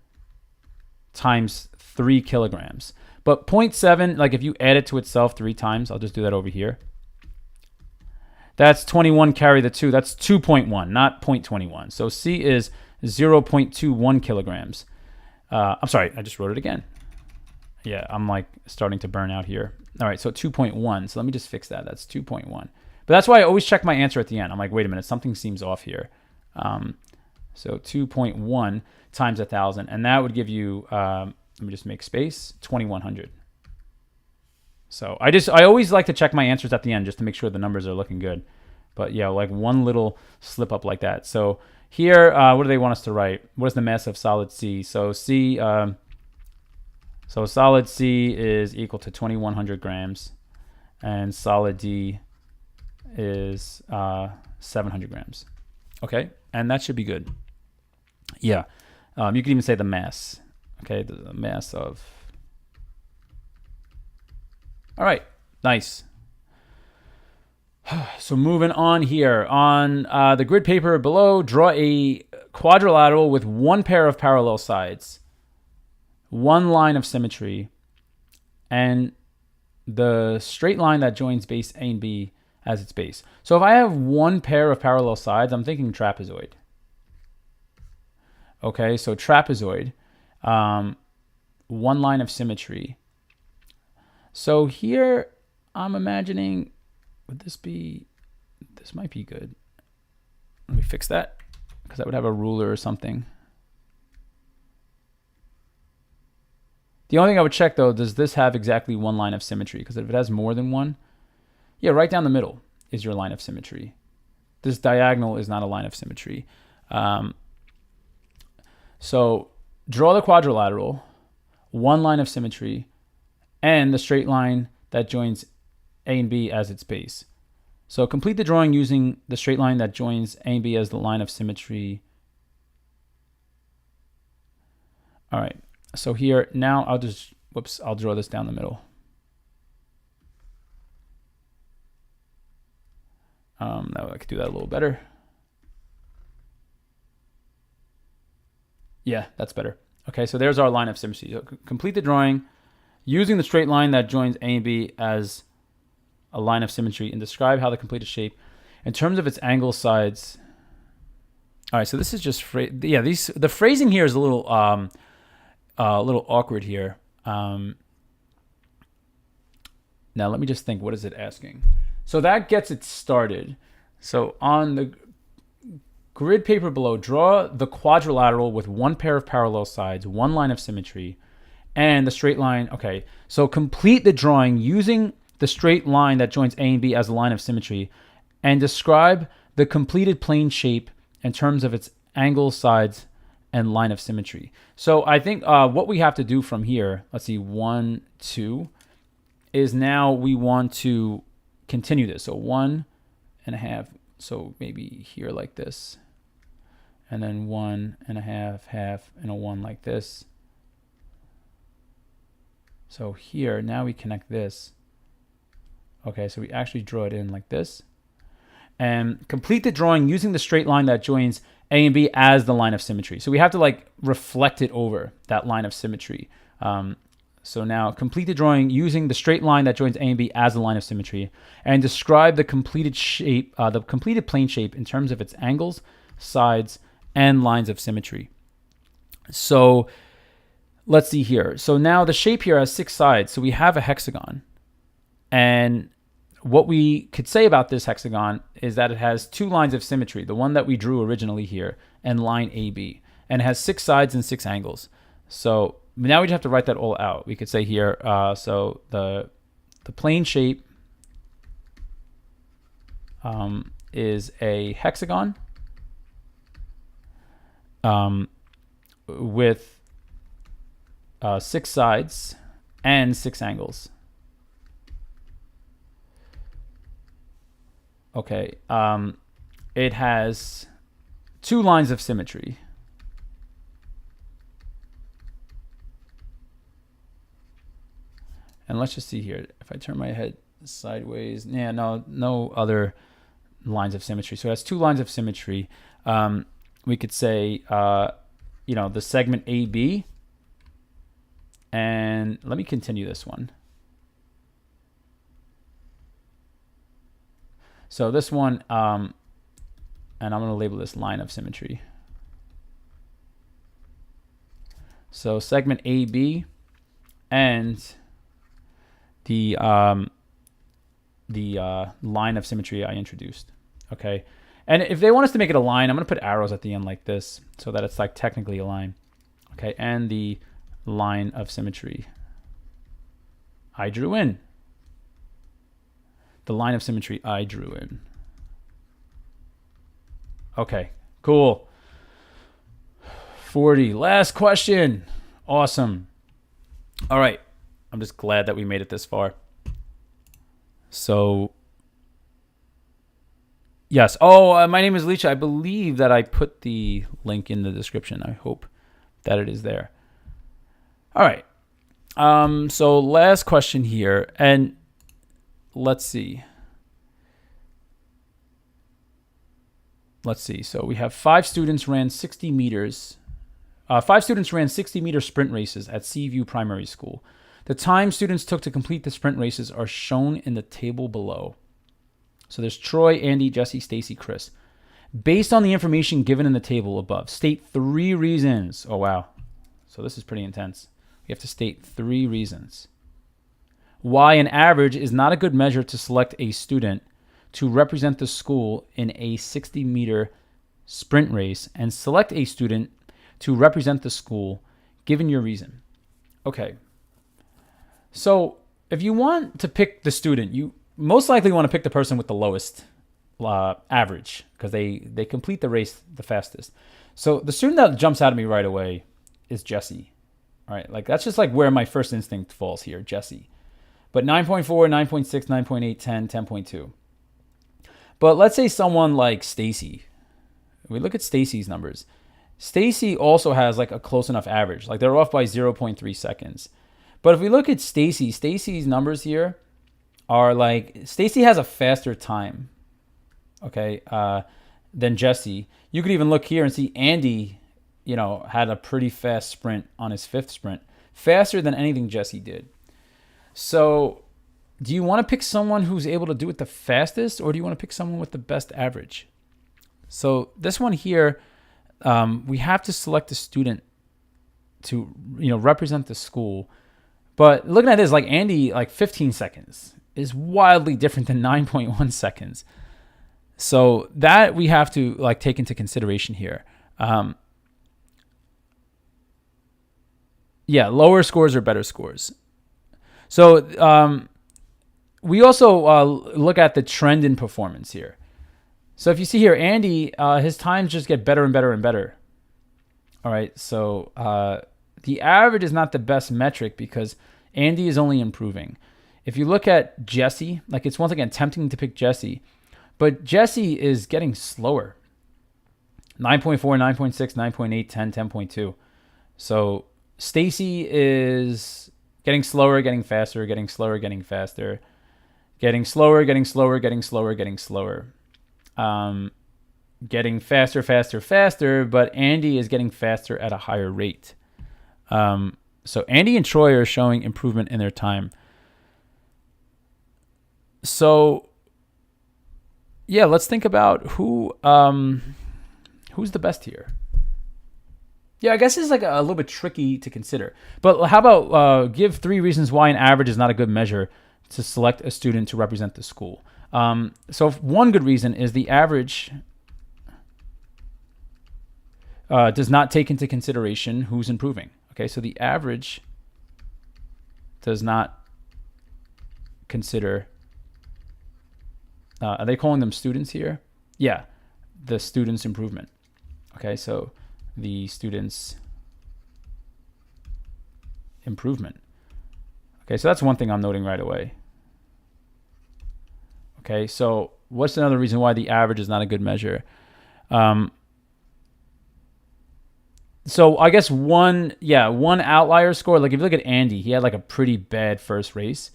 times 3 kilograms. But 0.7, like if you add it to itself 3 times, I'll just do that over here. That's 21 carry the 2. That's 2.1, not 0.21. So C is 0.21 kilograms. I'm sorry, I just wrote it again. Yeah, I'm like starting to burn out here. All right, so 2.1. So let me just fix that. That's 2.1. But that's why I always check my answer at the end. I'm like, wait a minute, something seems off here. So 2.1 times 1,000, and that would give you let me just make space, 2100. So I always like to check my answers at the end just to make sure the numbers are looking good. But yeah, like one little slip up like that. So here, what do they want us to write? What is the mass of solid C? So so solid C is equal to 2100 grams, and solid D is 700 grams. Okay, and that should be good. Yeah, you can even say the mass. Okay, the mass of. All right, nice. So moving on here, on the grid paper below, draw a quadrilateral with one pair of parallel sides, one line of symmetry, and the straight line that joins base A and B as its base. So if I have one pair of parallel sides, I'm thinking trapezoid. Okay, so trapezoid, one line of symmetry. So here I'm imagining, would this be, this might be good. Let me fix that, because I would have a ruler or something. The only thing I would check though, does this have exactly one line of symmetry? Because if it has more than one, yeah, right down the middle is your line of symmetry. This diagonal is not a line of symmetry. So draw the quadrilateral, one line of symmetry, and the straight line that joins A and B as its base. So complete the drawing using the straight line that joins A and B as the line of symmetry. All right, so here, now I'll just, I'll draw this down the middle. Now I could do that a little better. Yeah, that's better. Okay, so there's our line of symmetry. So complete the drawing using the straight line that joins A and B as a line of symmetry, and describe how the completed shape in terms of its angle, sides. All right, so this is just the phrasing here is a little awkward here. Now let me just think, what is it asking? So that gets it started. So on the grid paper below, draw the quadrilateral with one pair of parallel sides, one line of symmetry, and the straight line. Okay, so complete the drawing using the straight line that joins A and B as a line of symmetry, and describe the completed plane shape in terms of its angle, sides, and line of symmetry. So I think what we have to do from here, let's see, 1, 2, is now we want to continue this. So 1.5, so maybe here like this, and then 1.5, half, and a 1 like this. So here, now we connect this. Okay, so we actually draw it in like this. And complete the drawing using the straight line that joins A and B as the line of symmetry. So we have to like reflect it over that line of symmetry. So now complete the drawing using the straight line that joins A and B as the line of symmetry, and describe the completed shape, the completed plane shape in terms of its angles, sides, and lines of symmetry. So let's see here. So now the shape here has 6 sides. So we have a hexagon. And what we could say about this hexagon is that it has 2 lines of symmetry, the one that we drew originally here, and line AB, and it has 6 sides and 6 angles. So now we just have to write that all out. We could say here, so the plane shape is a hexagon with 6 sides and 6 angles. Okay, it has 2 lines of symmetry. And let's just see here. If I turn my head sideways, yeah, no other lines of symmetry. So it has 2 lines of symmetry. We could say, the segment AB. And let me continue this one. So this one, and I'm going to label this line of symmetry. So segment AB and the line of symmetry I introduced. Okay, and if they want us to make it a line, I'm going to put arrows at the end like this so that it's like technically a line. Okay, and the line of symmetry I drew in. The line of symmetry I drew in. Okay, cool. 40. Last question. Awesome. All right. I'm just glad that we made it this far. So, yes. Oh, my name is Leisha. I believe that I put the link in the description. I hope that it is there. All right. So last question here, and let's see. So we have 5 students ran 60 meters. 5 students ran 60-meter sprint races at Seaview Primary School. The time students took to complete the sprint races are shown in the table below. So there's Troy, Andy, Jesse, Stacy, Chris. Based on the information given in the table above, state 3 reasons. Oh, wow. So this is pretty intense. We have to state 3 reasons why an average is not a good measure to select a student to represent the school in a 60-meter sprint race, and select a student to represent the school given your reason. Okay. So if you want to pick the student, you most likely want to pick the person with the lowest average, because they complete the race the fastest. So the student that jumps out at me right away is Jesse. All right, like that's just like where my first instinct falls here, Jesse. But 9.4, 9.6, 9.8, 10, 10.2. But let's say someone like Stacy. We look at Stacy's numbers. Stacy also has like a close enough average. Like they're off by 0.3 seconds. But if we look at Stacy's numbers here are like, Stacy has a faster time, okay, than Jesse. You could even look here and see Andy, had a pretty fast sprint on his 5th sprint, faster than anything Jesse did. So do you want to pick someone who's able to do it the fastest, or do you want to pick someone with the best average? So this one here, we have to select a student to, represent the school. But looking at this, like Andy, like 15 seconds is wildly different than 9.1 seconds. So that we have to like take into consideration here. Lower scores are better scores. So we also look at the trend in performance here. So if you see here, Andy, his times just get better and better and better. All right, so the average is not the best metric because Andy is only improving. If you look at Jesse, like it's once again tempting to pick Jesse, but Jesse is getting slower. 9.4, 9.6, 9.8, 10, 10.2. So Stacy is getting slower, getting faster, getting slower, getting faster, getting slower, getting slower, getting slower, getting slower. Getting faster, faster, faster, but Andy is getting faster at a higher rate. So Andy and Troy are showing improvement in their time. So yeah, let's think about who's the best here. Yeah, I guess it's like a little bit tricky to consider. But how about give 3 reasons why an average is not a good measure to select a student to represent the school. So one good reason is the average does not take into consideration who's improving. Okay, so the average does not consider, are they calling them students here? Yeah, the student's improvement. Okay, so the student's improvement. Okay, so that's one thing I'm noting right away. Okay, so what's another reason why the average is not a good measure? So I guess one outlier score, like if you look at Andy, he had like a pretty bad first race.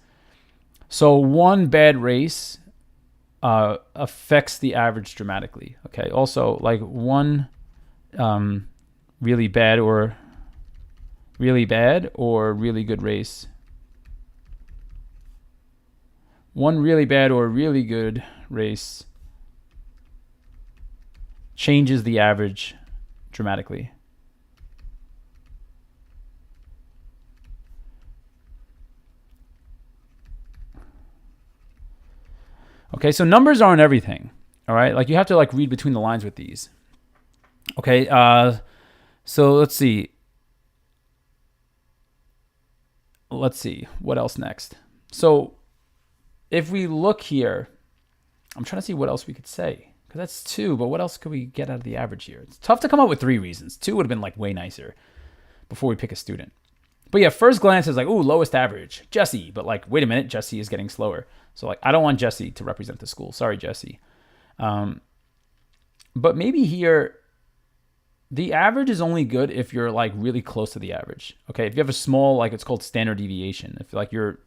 So one bad race affects the average dramatically. Okay, also like one really bad or really good race. One really bad or really good race changes the average dramatically. Okay, so numbers aren't everything. All right, like you have to like read between the lines with these. Okay, so let's see. let's see what else next. So if we look here, I'm trying to see what else we could say, because that's 2, but what else could we get out of the average here? It's tough to come up with 3 reasons. 2 would have been like way nicer before we pick a student. But yeah, first glance is like, ooh, lowest average, Jesse. But like, wait a minute, Jesse is getting slower. So like, I don't want Jesse to represent the school. Sorry, Jesse. But maybe here, the average is only good if you're like really close to the average. Okay, if you have a small, like it's called standard deviation. If like your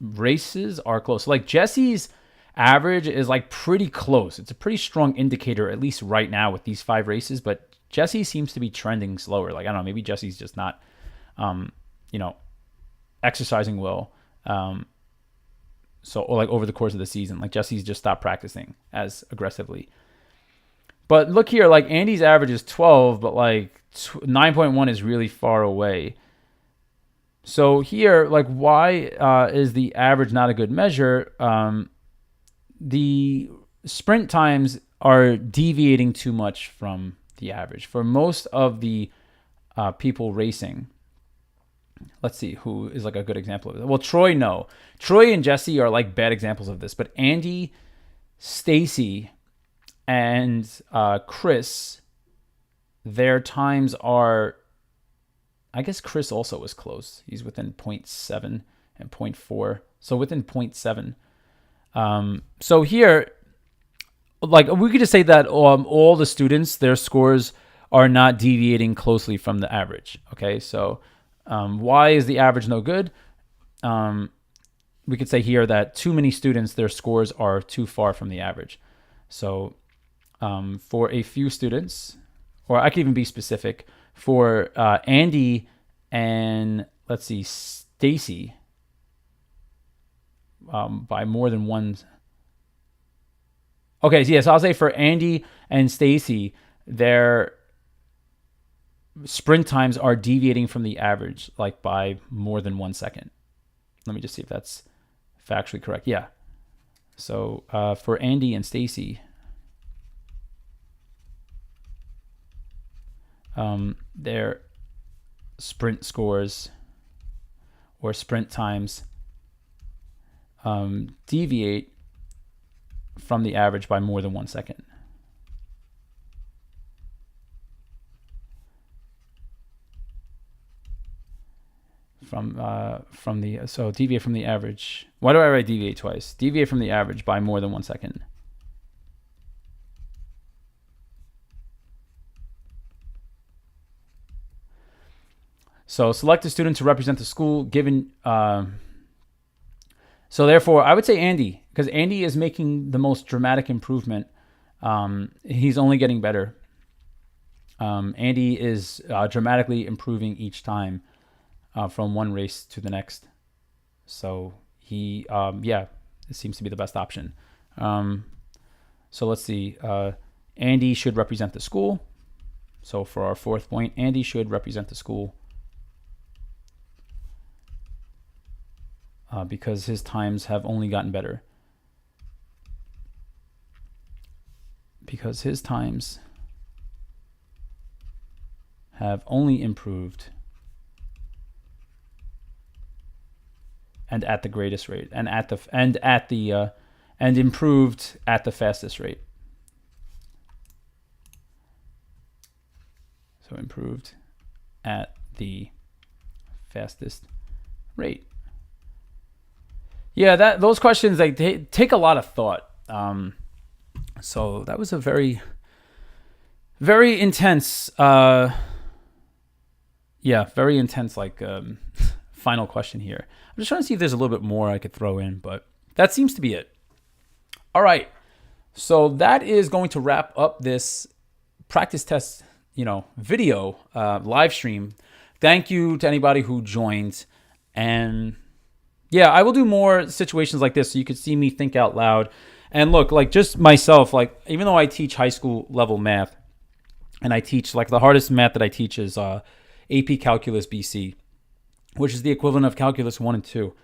races are close. So like Jesse's average is like pretty close. It's a pretty strong indicator, at least right now with these 5 races. But Jesse seems to be trending slower. Like, I don't know, maybe Jesse's just not, exercising well. Or like over the course of the season, like Jesse's just stopped practicing as aggressively. But look here, like Andy's average is 12, but like 9.1 is really far away. So here, like, why is the average not a good measure? The sprint times are deviating too much from the average. For most of the people racing, let's see who is like a good example of it. Well, Troy, no. Troy and Jesse are like bad examples of this, but Andy, Stacy, and Chris, their times are, I guess Chris also was close. He's within 0.7 and 0.4. So within 0.7. So here, like we could just say that all the students, their scores are not deviating closely from the average. Okay, so why is the average no good? We could say here that too many students, their scores are too far from the average. So for a few students, or I could even be specific, for Andy and let's see, Stacy, by more than one. Okay, so yes, I'll say for Andy and Stacy, their sprint times are deviating from the average, like by more than 1 second. Let me just see if that's factually correct. Yeah. So for Andy and Stacy, their sprint scores or sprint times deviate from the average by more than 1 second. So deviate from the average. Why do I write deviate twice? Deviate from the average by more than 1 second. So select a student to represent the school given. So therefore, I would say Andy, because Andy is making the most dramatic improvement. He's only getting better. Andy is dramatically improving each time from one race to the next. So he, it seems to be the best option. So let's see. Andy should represent the school. So for our 4th point, Andy should represent the school. Because his times have only gotten better. Because his times have only improved and at the greatest rate, and improved at the fastest rate. So improved at the fastest rate. Yeah, those questions, they take a lot of thought. So that was a very, very intense, very intense, final question here. I'm just trying to see if there's a little bit more I could throw in, but that seems to be it. All right. So that is going to wrap up this practice test, video, live stream. Thank you to anybody who joined. And yeah, I will do more situations like this so you could see me think out loud. And look, just myself, even though I teach high school level math, and I teach, the hardest math that I teach is AP Calculus BC, which is the equivalent of Calculus 1 and 2.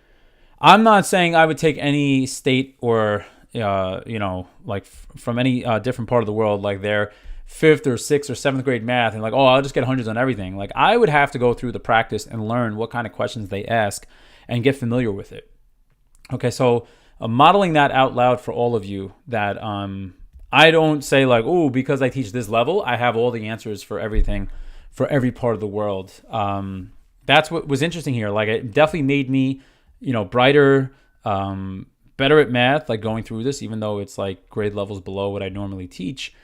I'm not saying I would take any state or, from any different part of the world, their 5th or 6th or 7th grade math, and I'll just get hundreds on everything. I would have to go through the practice and learn what kind of questions they ask, and get familiar with it. Okay, so modeling that out loud for all of you, that I don't say like, oh, because I teach this level, I have all the answers for everything, for every part of the world. That's what was interesting here. Like, it definitely made me, brighter, better at math, like going through this, even though it's like grade levels below what I normally teach,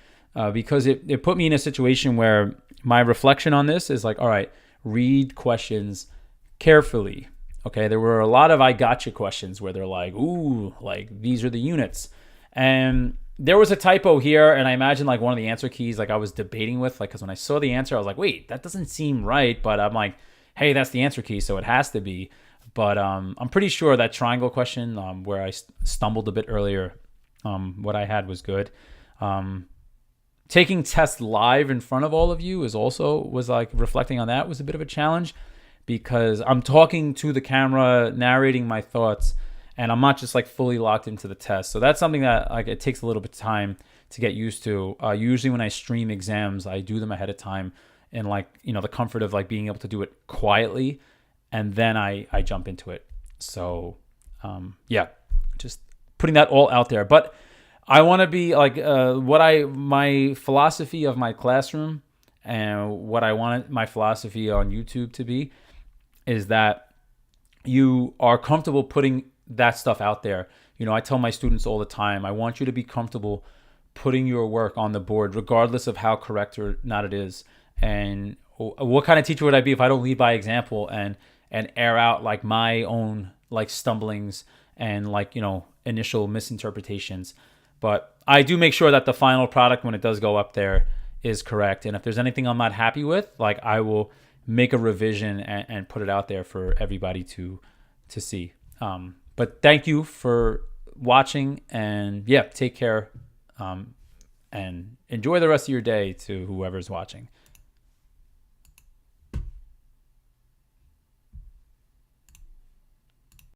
because it put me in a situation where my reflection on this is like, all right, read questions carefully. Okay, there were a lot of I gotcha questions where they're like, ooh, like these are the units. And there was a typo here, and I imagine like one of the answer keys, like I was debating with, like, because when I saw the answer, I was like, wait, that doesn't seem right. But I'm like, hey, that's the answer key, so it has to be. But I'm pretty sure that triangle question, where I stumbled a bit earlier, what I had was good. Taking tests live in front of all of you was like, reflecting on that was a bit of a challenge, because I'm talking to the camera, narrating my thoughts, and I'm not just like fully locked into the test. So that's something that like it takes a little bit of time to get used to. Usually when I stream exams, I do them ahead of time in like, the comfort of like being able to do it quietly, and then I jump into it. So yeah, just putting that all out there. But I want to be like my philosophy of my classroom and what I want my philosophy on YouTube to be is that you are comfortable putting that stuff out there. I tell my students all the time, I want you to be comfortable putting your work on the board, regardless of how correct or not it is. And what kind of teacher would I be if I don't lead by example and air out like my own like stumblings and like, initial misinterpretations. But I do make sure that the final product, when it does go up there, is correct. And if there's anything I'm not happy with, like I will make a revision and put it out there for everybody to see. But thank you for watching, and yeah, take care, and enjoy the rest of your day to whoever's watching.